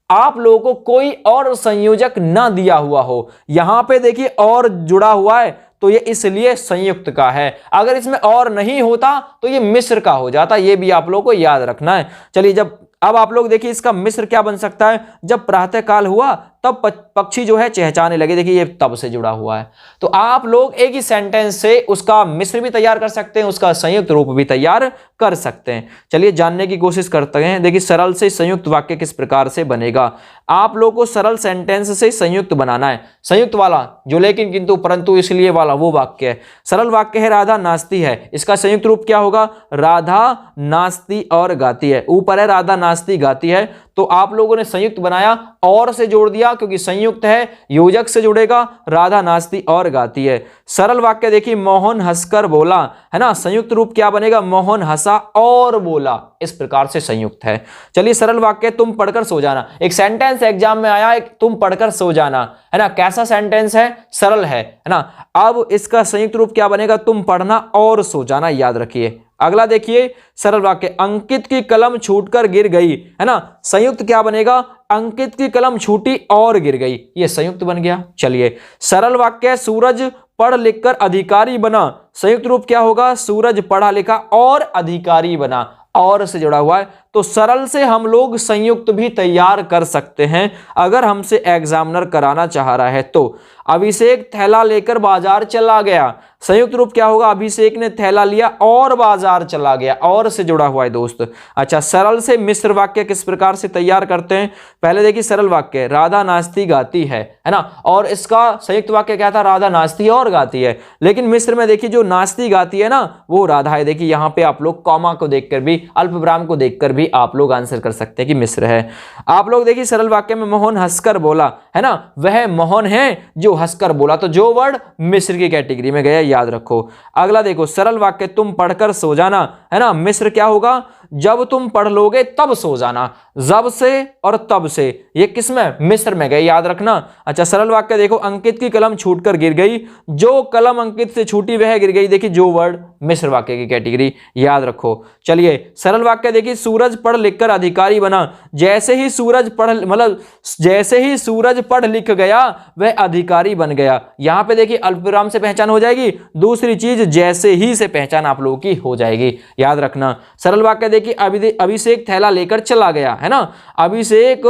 आप लोगों को कोई और संयोजक ना दिया हुआ हो। यहां पे देखिए और जुड़ा हुआ है, तो ये इसलिए संयुक्त का है। अगर इसमें और नहीं होता तो ये मिश्र का हो जाता, ये भी आप लोगों को याद रखना है। चलिए, अब आप लोग देखिए इसका मिश्र क्या बन सकता है? जब प्रातः काल हुआ तब पक्षी जो है चहचहाने लगे, देखिए ये तब से जुड़ा हुआ है। तो आप लोग एक ही सेंटेंस से उसका मिश्र भी तैयार कर सकते हैं, उसका संयुक्त रूप भी तैयार कर सकते हैं। चलिए जानने की कोशिश करते हैं। देखिए, सरल से संयुक्त वाक्य किस प्रकार से बनेगा। आप लोग को सरल सेंटेंस से संयुक्त बनाना है, संयुक्त वाला जो लेकिन, किंतु, परंतु, इसलिए वाला वो वाक्य है। सरल वाक्य है राधा नाचती है, इसका संयुक्त रूप क्या होगा? राधा नाचती और गाती है। ऊपर है राधा नाचती गाती है, तो आप लोगों ने संयुक्त बनाया, और से जोड़ दिया क्योंकि संयुक्त है, योजक से जुड़ेगा, राधा नाचती और गाती है। सरल वाक्य देखिए, मोहन हंसकर बोला, है ना, संयुक्त रूप क्या बनेगा? मोहन हंसा और बोला, इस प्रकार से संयुक्त है। चलिए, सरल वाक्य तुम पढ़कर सो जाना, एक सेंटेंस एग्जाम में आया है, तुम पढ़कर सो जाना, है ना, कैसा सेंटेंस है? सरल है ना। अब इसका संयुक्त रूप क्या बनेगा? तुम पढ़ना और सो जाना, याद रखिए। अगला देखिए, सरल वाक्य, अंकित की कलम छूटकर गिर गई, है ना, संयुक्त क्या बनेगा? अंकित की कलम छूटी और गिर गई, ये संयुक्त बन गया। चलिए, सरल वाक्य, सूरज पढ़ लिखकर अधिकारी बना, संयुक्त रूप क्या होगा? सूरज पढ़ा लिखा और अधिकारी बना, और से जुड़ा हुआ है। तो सरल से हम लोग संयुक्त भी तैयार कर सकते हैं अगर हमसे एग्जामिनर कराना चाह रहा है तो। अभिषेक थैला लेकर बाजार चला गया, संयुक्त रूप क्या होगा? अभिषेक ने थैला लिया और बाजार चला गया, और से जुड़ा हुआ है दोस्त। अच्छा, सरल से मिश्र वाक्य किस प्रकार से तैयार करते हैं? पहले देखिए, सरल वाक्य, राधा नाचती गाती है ना, और इसका संयुक्त वाक्य क्या था? राधा नाचती और गाती है। लेकिन मिश्र में देखिए, जो नाचती गाती है ना, वो राधा है। देखिए यहाँ पे आप लोग कॉमा को देखकर भी, अल्प विराम को देखकर भी आप लोग आंसर कर सकते हैं कि मिश्र है। आप लोग देखिए, सरल वाक्य में मोहन हंसकर बोला, है ना, वह मोहन है जो हंसकर बोला, तो जो वर्ड मिस्र की कैटेगरी में गया, याद रखो। अगला देखो सरल वाक्य, तुम पढ़कर सो जाना, है ना। मिस्र क्या होगा, जब तुम पढ़ लोगे तब सो जाना। जब से और तब से ये किसमें, मिस्र में गए, याद रखना। अच्छा सरल वाक्य देखो, अंकित की कलम छूटकर गिर गई, जो कलम अंकित से छूटी वह गिर गई। देखिए जो वर्ड मिस्र वाक्य की कैटेगरी, याद रखो। चलिए सरल वाक्य देखिए, सूरज पढ़ लिखकर अधिकारी बना। जैसे ही सूरज पढ़ मतलब जैसे ही सूरज पढ़ लिख गया वह अधिकारी बन गया। यहां पे देखिए अल्पविराम से पहचान हो जाएगी। दूसरी चीज जैसे ही से पहचान आप लोगों की हो जाएगी, याद रखना। सरल वाक्य देखिए, अभिषेक थैला लेकर चला गया, है ना। अभिषेक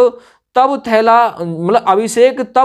तब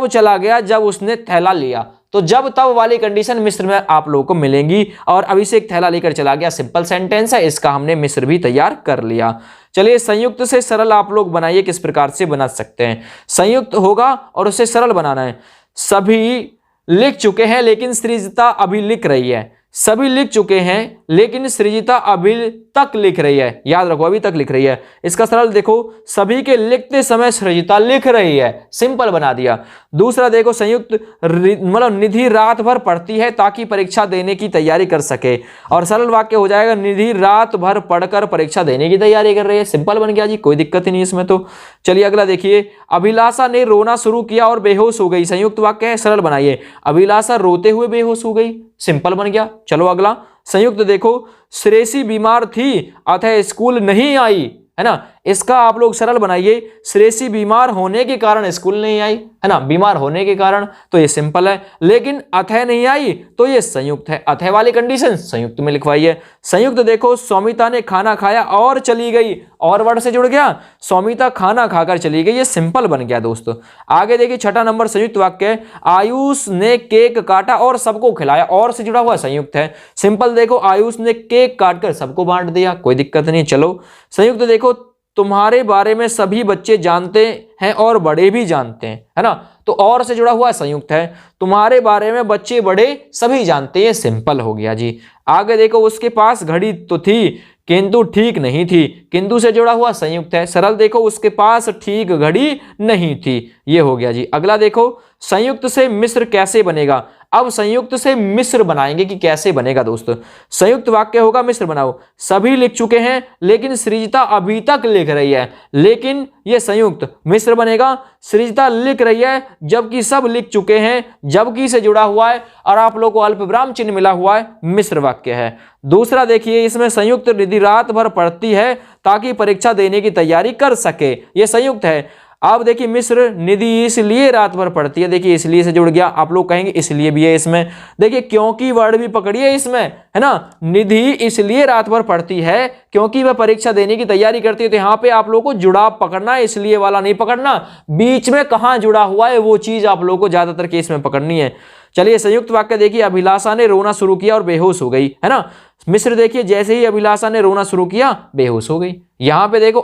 चला गया जब उसने थैला लिया। तो जब तब वाली कंडीशन मिस्र में आप लोगों को मिलेंगी। और अभिषेक थैला लेकर चला गया सिंपल सेंटेंस है, इसका हमने मिस्र भी तैयार कर लिया। चलिए संयुक्त से सरल आप लोग बनाइए, किस प्रकार से बना सकते हैं। संयुक्त होगा और उसे सरल बनाना है। सभी लिख चुके हैं लेकिन सृजिता अभी लिख रही है। सभी लिख चुके हैं लेकिन सृजिता अभी तक लिख रही है, याद रखो अभी तक लिख रही है। इसका सरल देखो, सभी के लिखते समय सृजिता लिख रही है, सिंपल बना दिया। दूसरा देखो, संयुक्त मतलब निधि रात भर पढ़ती है ताकि परीक्षा देने की तैयारी कर सके। और सरल वाक्य हो जाएगा, निधि रात भर पढ़कर परीक्षा देने की तैयारी कर रही है, सिंपल बन गया जी, कोई दिक्कत ही नहीं इसमें। तो चलिए अगला देखिए, अभिलाषा ने रोना शुरू किया और बेहोश हो गई। संयुक्त वाक्य है, सरल बनाइए। अभिलाषा रोते हुए बेहोश हो गई, सिंपल बन गया। चलो अगला संयुक्त देखो, श्रेयसी बीमार थी अतः स्कूल नहीं आई, है ना। इसका आप लोग सरल बनाइए, श्रेयसी बीमार होने के कारण स्कूल नहीं आई, है ना। बीमार होने के कारण तो ये सिंपल है, लेकिन अतः नहीं आई तो ये संयुक्त है। अतः वाली कंडीशन संयुक्त में लिखवाइए। संयुक्त देखो, सौमिता ने खाना खाया और चली गई, और वर्ड से जुड़ गया, सौमिता खाना खाकर चली गई, ये सिंपल बन गया दोस्तों। आगे देखिए छठा नंबर संयुक्त वाक्य, आयुष ने केक काटा और सबको खिलाया, और से जुड़ा हुआ संयुक्त है। सिंपल देखो, आयुष ने केक काटकर सबको बांट दिया, कोई दिक्कत नहीं। चलो संयुक्त देखो, तुम्हारे बारे में सभी बच्चे जानते हैं और बड़े भी जानते हैं, है ना। तो और से जुड़ा हुआ संयुक्त है, तुम्हारे बारे में बच्चे बड़े सभी जानते हैं, सिंपल हो गया जी। आगे देखो, उसके पास घड़ी तो थी किंतु ठीक नहीं थी, किंतु से जुड़ा हुआ संयुक्त है। सरल देखो, उसके पास ठीक घड़ी नहीं थी, ये हो गया जी। अगला देखो, संयुक्त से मिस्र कैसे बनेगा। अब संयुक्त से मिस्र बनाएंगे कि कैसे बनेगा दोस्तों। संयुक्त वाक्य होगा, मिस्र बनाओ, सभी लिख चुके हैं लेकिन सृजिता अभी तक लिख रही है, लेकिन ये संयुक्त मिस्र बनेगा, सृजिता लिख रही है जबकि सब लिख चुके हैं, जबकि से जुड़ा हुआ है और आप लोगों को अल्पविराम चिन्ह मिला हुआ है, मिस्र वाक्य है। दूसरा देखिए, इसमें संयुक्त निधि रात भर पढ़ती है ताकि परीक्षा देने की तैयारी कर सके, ये संयुक्त है। अब देखिए, मिस्र निधि इसलिए रात भर पढ़ती है, देखिए इसलिए से जुड़ गया, आप लोग कहेंगे इसलिए भी है इसमें। देखिए क्योंकि वर्ड भी पकड़िए इसमें, है ना। निधि इसलिए रात भर पढ़ती है क्योंकि वह परीक्षा देने की तैयारी करती है। तो यहाँ पे आप लोगों को जुड़ाव पकड़ना है, इसलिए वाला नहीं पकड़ना, बीच में कहाँ जुड़ा हुआ है वो चीज आप लोगों को ज्यादातर केस में पकड़नी है। चलिए संयुक्त वाक्य देखिए, अभिलाषा ने रोना शुरू किया और बेहोश हो गई, है ना। मिस्र देखिए, जैसे ही अभिलाषा ने रोना शुरू किया बेहोश हो गई। यहाँ पे देखो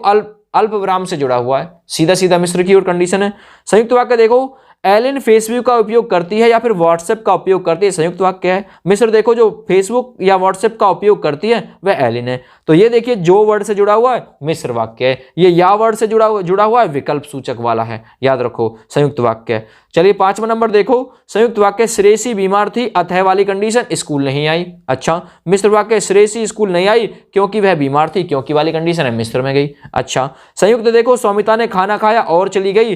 अल्पविराम से जुड़ा हुआ है, सीधा सीधा मिस्र की और कंडीशन है। संयुक्त वाक्य देखो, एलिन फेसबुक का उपयोग करती है या फिर व्हाट्सएप का उपयोग करती है, संयुक्त वाक्य है। मिस्र देखो, जो फेसबुक या व्हाट्सएप का उपयोग करती है वह एलिन है। तो ये देखिए, जो वर्ड से जुड़ा हुआ है मिस्र वाक्य है, ये या वर्ड से जुड़ा हुआ है विकल्प सूचक वाला है, याद रखो, संयुक्त वाक्य। चलिए 5वां नंबर देखो, संयुक्त वाक्य, श्रेयसी बीमार थी अतः वाली कंडीशन स्कूल नहीं आई। अच्छा, मिस्र वाक्य, श्रेयसी स्कूल नहीं आई क्योंकि वह बीमार थी, क्योंकि वाली कंडीशन है मिस्र में गई। अच्छा, संयुक्त देखो, सौमिता ने खाना खाया और चली गई,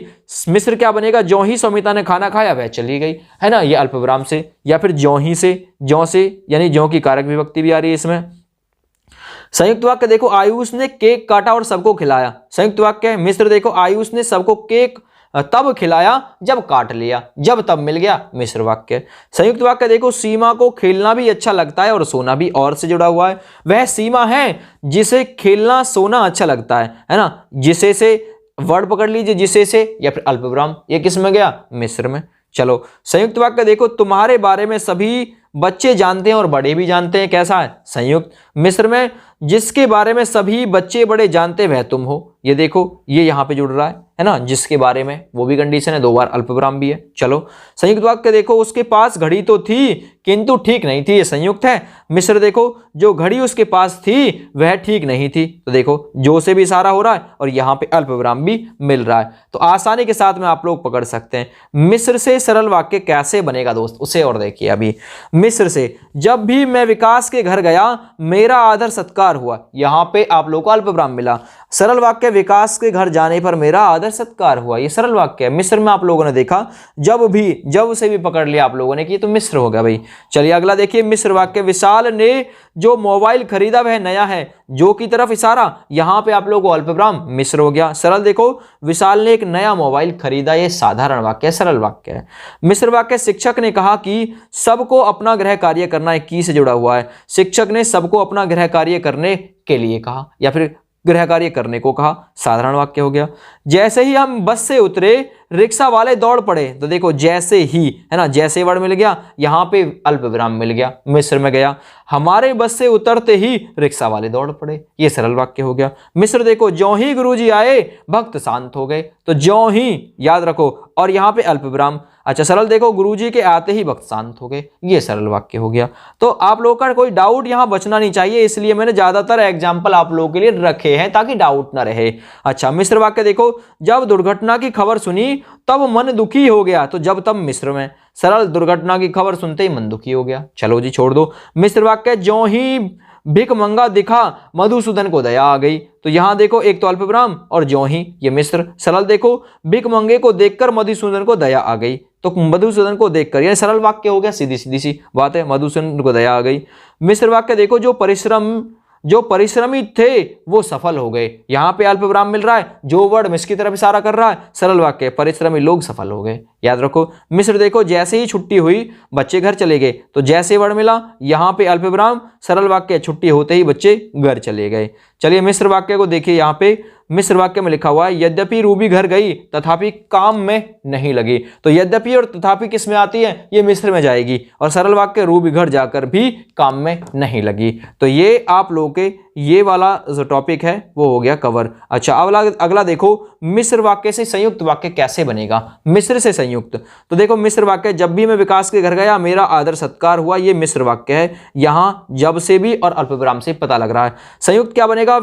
मिस्र क्या बनेगा, ज्यों ही सौमिता ने खाना खाया वह चली गई, है ना, ये अल्पविराम से, या फिर ज्यों ही से, ज्यों से यानी ज्यों की कारक विभक्ति भी आ रही है इसमें। संयुक्त वाक्य देखो, आयुष ने केक काटा और सबको खिलाया, संयुक्त वाक्य। मिस्र देखो, आयुष ने सबको केक तब खिलाया जब काट लिया, जब तब मिल गया, मिस्र वाक्य। संयुक्त वाक्य देखो, सीमा को खेलना भी अच्छा लगता है और सोना भी, और से जुड़ा हुआ है, वह सीमा है जिसे खेलना सोना अच्छा लगता है ना। जिसे से वर्ड पकड़ लीजिए, जिसे से या फिर अल्पविराम, ये किस में गया, मिस्र में। चलो संयुक्त वाक्य देखो, तुम्हारे बारे में सभी बच्चे जानते हैं और बड़े भी जानते हैं, कैसा है, संयुक्त। मिस्र में, जिसके बारे में सभी बच्चे बड़े जानते हैं वह तुम हो, ये देखो ये यहाँ पे जुड़ रहा है ना, जिसके बारे में, वो भी कंडीशन है, 2 बार अल्पविराम भी है। चलो संयुक्त वाक्य देखो, उसके पास घड़ी तो थी किंतु ठीक नहीं थी, ये संयुक्त है। मिस्र देखो जो घड़ी उसके पास थी वह ठीक नहीं थी, तो देखो जो से भी इशारा हो रहा है और यहाँ पे अल्प विराम भी मिल रहा है, तो आसानी के साथ में आप लोग पकड़ सकते हैं। मिस्र से सरल वाक्य कैसे बनेगा दोस्त, उसे और देखिए। अभी मिस्र से जब भी मैं विकास के घर गया मेरा आदर सत्कार हुआ, यहाँ पे आप लोग को अल्प विराम मिला। सरल वाक्य विकास के घर जाने पर मेरा आदर सत्कार हुआ, ये सरल वाक्य है। मिस्र में आप लोगों ने देखा जब से भी पकड़ लिया आप लोगों ने कि तो मिस्र हो गया भाई। चलिए अगला देखिए मिस्र वाक्य, विशाल ने जो मोबाइल खरीदा वह नया है, जो की तरफ इशारा, यहां पे आप लोगों को अल्प विराम मिस्र हो गया। सरल देखो विशाल ने एक नया मोबाइल खरीदा, ये साधारण वाक्य है, सरल वाक्य है। मिस्र वाक्य, शिक्षक ने कहा कि सबको अपना गृह कार्य करना है, की से जुड़ा हुआ है। शिक्षक ने सबको अपना गृह कार्य करने के लिए कहा या फिर गृह कार्य करने को कहा, साधारण वाक्य हो गया। जैसे ही हम बस से उतरे रिक्शा वाले दौड़ पड़े, तो देखो जैसे ही है ना, जैसे वर्ड मिल गया, यहाँ पे अल्प विराम मिल गया, मिस्र में गया। हमारे बस से उतरते ही रिक्शा वाले दौड़ पड़े, ये सरल वाक्य हो गया। मिस्र देखो ज्यों ही गुरुजी आए भक्त शांत हो गए, तो ज्यों ही याद रखो और यहाँ पे अल्प विराम। अच्छा सरल देखो गुरुजी के आते ही भक्त शांत हो गए, ये सरल वाक्य हो गया। तो आप लोगों का कोई डाउट यहाँ बचना नहीं चाहिए, इसलिए मैंने ज्यादातर एग्जाम्पल आप लोगों के लिए रखे हैं ताकि डाउट ना रहे। अच्छा मिस्र वाक्य देखो, जब दुर्घटना की खबर सुनी तब मन दुखी हो गया, तो जब तब मिस्र में। सरल दुर्घटना की खबर सुनते ही मन दुखी हो गया, चलो जी छोड़ दो। मिस्र वाक्य, ज्यों ही भिखमंगा दिखा मधुसूदन को दया आ गई, तो यहां देखो एक तो अल्प विराम और ज्यों ही, ये मिस्र। सरल देखो भिखमंगे को देखकर मधुसूदन को दया आ गई, तो मधुसूदन को देखकर, यानी सरल वाक्य हो गया, सीधी सीधी सी बात है, मधुसूदन को दया आ गई। मिस्र वाक्य देखो, जो परिश्रमी थे वो सफल हो गए, यहां पे अल्प विराम मिल रहा है, जो वर्ड मिस की तरफ इशारा कर रहा है, सरल वाक्य, परिश्रमी लोग सफल हो गए, याद रखो। मिस्र देखो जैसे ही छुट्टी हुई बच्चे घर चले गए, तो जैसे वर्ड मिला, यहां पे अल्प विराम, सरल वाक्य, छुट्टी होते ही बच्चे घर चले गए। चलिए मिस्र वाक्य को देखिए, यहाँ पे मिस्र वाक्य में लिखा हुआ है, यद्यपि रूबी घर गई तथापि काम में नहीं लगी, तो यद्यपि और तथापि किस में आती है, ये मिस्र में जाएगी, और सरल वाक्य रूबी घर जाकर भी काम में नहीं लगी। तो ये आप लोगों के ये वाला जो टॉपिक है वो हो गया कवर। अच्छा अगला देखो, मिस्र वाक्य से संयुक्त वाक्य कैसे बनेगा, मिस्र से संयुक्त। तो देखो मिस्र वाक्य, जब भी मैं विकास के घर गया मेरा आदर सत्कार हुआ, ये मिस्र वाक्य है, यहां जब से भी और अल्प विराम से पता लग रहा है। संयुक्त क्या बनेगा,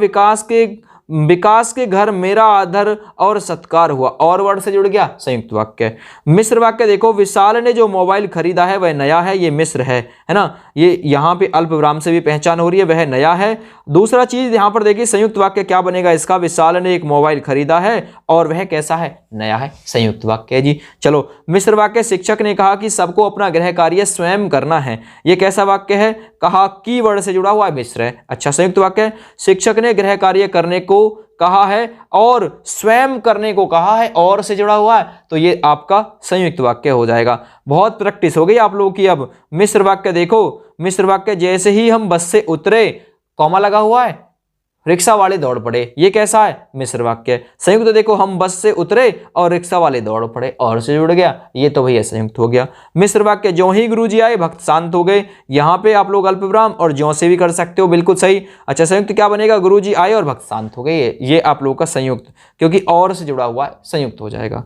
विकास के घर मेरा आदर और सत्कार हुआ, और वर्ड से जुड़ गया, संयुक्त वाक्य। मिस्र वाक्य देखो, विशाल ने जो मोबाइल खरीदा है वह नया है, ये मिस्र है ना, ये यहाँ पे अल्प विराम से भी पहचान हो रही है, वह नया है। दूसरा चीज यहाँ पर देखिए, संयुक्त वाक्य क्या बनेगा इसका, विशाल ने एक मोबाइल खरीदा है और वह कैसा है, नया है, संयुक्त वाक्य है जी। चलो मिस्र वाक्य, शिक्षक ने कहा कि सबको अपना गृह कार्य स्वयं करना है, ये कैसा वाक्य है, कहा की वर्ड से जुड़ा हुआ है, मिस्र है। अच्छा संयुक्त वाक्य, शिक्षक ने गृह कार्य करने को कहा है और स्वयं करने को कहा है, और से जुड़ा हुआ है, तो ये आपका संयुक्त वाक्य हो जाएगा। बहुत प्रैक्टिस हो गई आप लोगों की। अब मिस्र वाक्य देखो, मिस्र वाक्य, जैसे ही हम बस से उतरे, कॉमा लगा हुआ है, रिक्शा वाले दौड़ पड़े, ये कैसा है, मिस्र वाक्य। संयुक्त देखो, हम बस से उतरे और रिक्शा वाले दौड़ पड़े, और से जुड़ गया, ये तो भैया संयुक्त हो गया। मिस्र वाक्य, ज्यों ही गुरुजी आए भक्त शांत हो गए, यहाँ पे आप लोग अल्प विराम और ज्यों से भी कर सकते हो, बिल्कुल सही। अच्छा संयुक्त क्या बनेगा, गुरुजी आए और भक्त शांत हो गए, ये आप लोगों का संयुक्त, क्योंकि और से जुड़ा हुआ है, संयुक्त हो जाएगा।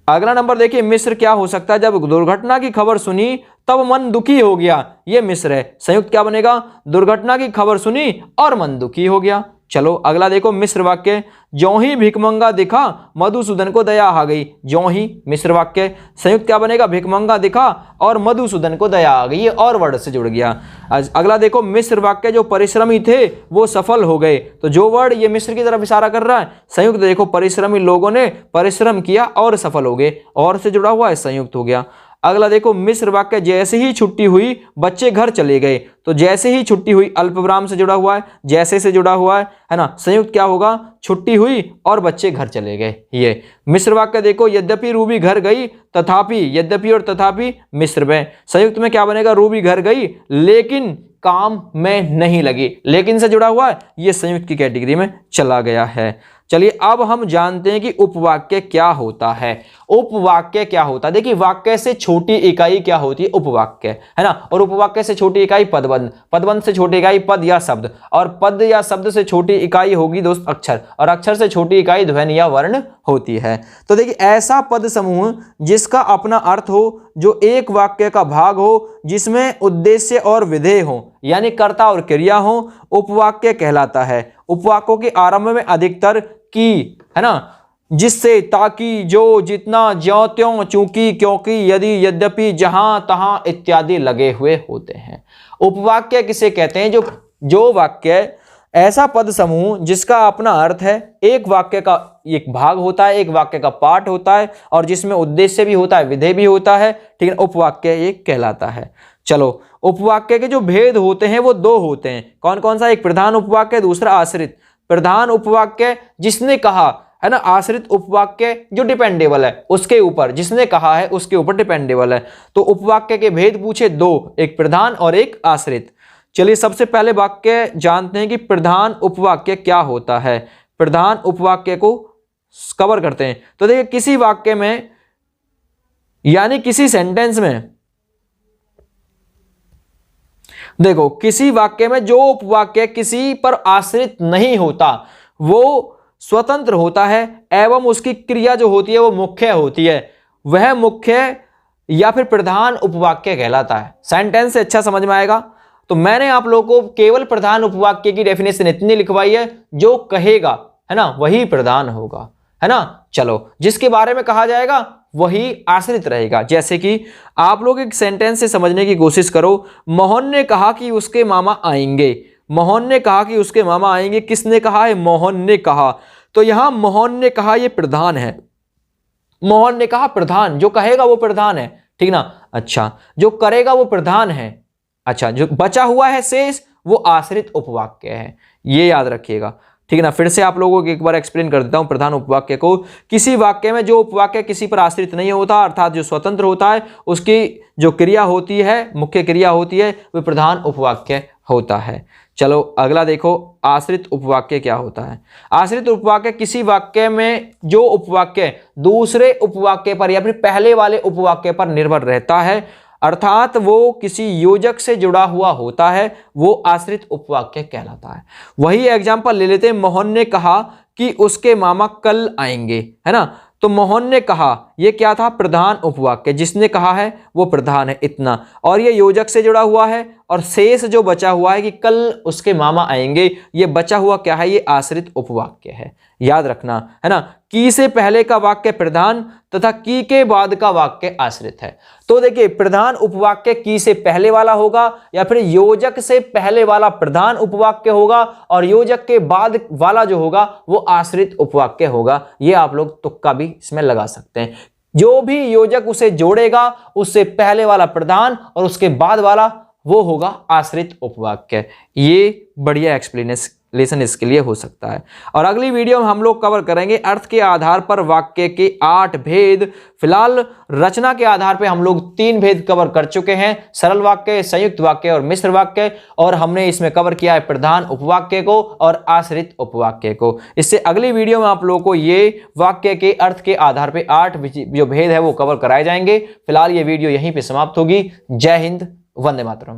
अगला नंबर देखिए, मिस्र क्या हो सकता है, जब दुर्घटना की खबर सुनी तब मन दुखी हो गया, ये मिस्र है। संयुक्त क्या बनेगा, दुर्घटना की खबर सुनी और मन दुखी हो गया। चलो अगला देखो, मिस्र वाक्य, ज्यों ही भिखमंगा दिखा मधुसूदन को दया आ गई, ज्यों ही, मिस्र वाक्य। संयुक्त क्या बनेगा, भिखमंगा दिखा और मधुसूदन को दया आ गई, ये और वर्ड से जुड़ गया। अगला देखो, मिस्र वाक्य, जो परिश्रमी थे वो सफल हो गए, तो जो वर्ड ये मिस्र की तरफ इशारा कर रहा है। संयुक्त देखो, परिश्रमी लोगों ने परिश्रम किया और सफल हो गए, और से जुड़ा हुआ है, संयुक्त हो गया। अगला देखो, मिस्र वाक्य, जैसे ही छुट्टी हुई बच्चे घर चले गए, तो जैसे ही छुट्टी हुई अल्प विराम से जुड़ा हुआ है, जैसे से जुड़ा हुआ है ना। संयुक्त क्या होगा, छुट्टी हुई और बच्चे घर चले गए, ये मिस्र वाक्य देखो, यद्यपि रूबी घर गई तथापि, यद्यपि और तथापि मिस्र में। संयुक्त में क्या बनेगा, रूबी घर गई लेकिन काम में नहीं लगी, लेकिन से जुड़ा हुआ है, ये संयुक्त की कैटेगरी में चला गया है। चलिए अब हम जानते हैं कि उपवाक्य क्या होता है। उपवाक्य क्या होता है, देखिए वाक्य से छोटी इकाई क्या होती है, उपवाक्य, है ना। और उपवाक्य से छोटी इकाई पदबंध, पदबंध से छोटी इकाई पद या शब्द, और पद या शब्द से छोटी इकाई होगी दोस्त अक्षर, और अक्षर से छोटी इकाई ध्वनि या वर्ण होती है। तो देखिए ऐसा पद समूह जिसका अपना अर्थ हो, जो एक वाक्य का भाग हो, जिसमें उद्देश्य और विधेय हो, यानी कर्ता और क्रिया हो, उपवाक्य कहलाता है। उपवाक्यों के आरंभ में अधिकतर की, है ना, जिससे, ताकि, जो, जितना, ज्यों त्यों, चूंकि, क्योंकि, यदि, यद्यपि, जहां तहां इत्यादि लगे हुए होते हैं। उपवाक्य किसे कहते हैं? जो वाक्य ऐसा पद समूह जिसका अपना अर्थ है, एक वाक्य का एक भाग होता है, एक वाक्य का पार्ट होता है, और जिसमें उद्देश्य भी होता है, विधेय भी होता है, ठीक है, उपवाक्य एक कहलाता है। चलो, उपवाक्य के जो भेद होते हैं वो दो होते हैं। कौन कौन सा? एक प्रधान उपवाक्य, दूसरा आश्रित। प्रधान उपवाक्य जिसने कहा, है ना, आश्रित उपवाक्य जो डिपेंडेबल है उसके ऊपर, जिसने कहा है उसके ऊपर डिपेंडेबल है। तो उपवाक्य के भेद पूछे दो, एक प्रधान और एक आश्रित। चलिए सबसे पहले वाक्य जानते हैं कि प्रधान उपवाक्य क्या होता है। प्रधान उपवाक्य को कवर करते हैं। तो देखिए, किसी वाक्य में यानी किसी सेंटेंस में, देखो, किसी वाक्य में जो उपवाक्य किसी पर आश्रित नहीं होता वो स्वतंत्र होता है एवं उसकी क्रिया जो होती है वो मुख्य होती है, वह मुख्य या फिर प्रधान उपवाक्य कहलाता है। सेंटेंस से अच्छा समझ में आएगा। तो मैंने आप लोगों को केवल प्रधान उपवाक्य की डेफिनेशन इतनी लिखवाई है, जो कहेगा, है ना, वही प्रधान होगा, है ना। चलो, जिसके बारे में कहा जाएगा वही आश्रित रहेगा। जैसे कि आप लोग एक सेंटेंस से समझने की कोशिश करो। मोहन ने कहा कि उसके मामा आएंगे। मोहन ने कहा कि उसके मामा आएंगे। किसने कहा है? मोहन ने कहा। तो यहां मोहन ने कहा, यह प्रधान है। मोहन ने कहा प्रधान, जो कहेगा वो प्रधान है, ठीक ना। अच्छा, जो करेगा वो प्रधान है। अच्छा, जो बचा हुआ है शेष वो आश्रित उपवाक्य है, ये याद रखिएगा, ठीक है ना। फिर से आप लोगों को एक बार एक्सप्लेन कर देता हूं प्रधान उपवाक्य को। किसी वाक्य में जो उपवाक्य किसी पर आश्रित नहीं होता, अर्थात जो स्वतंत्र होता है, उसकी जो क्रिया होती है, मुख्य क्रिया होती है, वह प्रधान उपवाक्य होता है। चलो अगला देखो, आश्रित उपवाक्य क्या होता है। आश्रित उपवाक्य किसी वाक्य में जो उपवाक्य दूसरे उपवाक्य पर या फिर पहले वाले उपवाक्य पर निर्भर रहता है, अर्थात वो किसी योजक से जुड़ा हुआ होता है, वो आश्रित उपवाक्य कहलाता है। वही एग्जांपल ले लेते हैं। मोहन ने कहा कि उसके मामा कल आएंगे, है ना। तो मोहन ने कहा, ये क्या था? प्रधान उपवाक्य। जिसने कहा है वो प्रधान है, इतना। और ये योजक से जुड़ा हुआ है, और शेष जो बचा हुआ है कि कल उसके मामा आएंगे, ये बचा हुआ क्या है? ये आश्रित उपवाक्य है, याद रखना, है ना। की से पहले का वाक्य प्रधान तथा की के बाद का वाक्य आश्रित है। तो देखिए, प्रधान उपवाक्य की से पहले वाला होगा या फिर योजक से पहले वाला प्रधान उपवाक्य होगा, और योजक के बाद वाला जो होगा वो आश्रित उपवाक्य होगा। ये आप लोग तुक्का भी इसमें लगा सकते हैं। जो भी योजक उसे जोड़ेगा, उससे पहले वाला प्रधान और उसके बाद वाला वो होगा आश्रित उपवाक्य। ये बढ़िया एक्सप्लेनेशन इसके लिए हो सकता है। और अगली वीडियो में हम लोग कवर करेंगे अर्थ के आधार पर वाक्य के 8 भेद। फिलहाल रचना के आधार पर हम लोग 3 भेद कवर कर चुके हैं, सरल वाक्य, संयुक्त वाक्य और मिश्र वाक्य। और हमने इसमें कवर किया है प्रधान उपवाक्य को और आश्रित उपवाक्य को। इससे अगली वीडियो में आप लोगों को ये वाक्य के अर्थ के आधार पर 8 जो भेद है वो कवर कराए जाएंगे। फिलहाल ये वीडियो यहीं पर समाप्त होगी। जय हिंद, वंदे मातरम।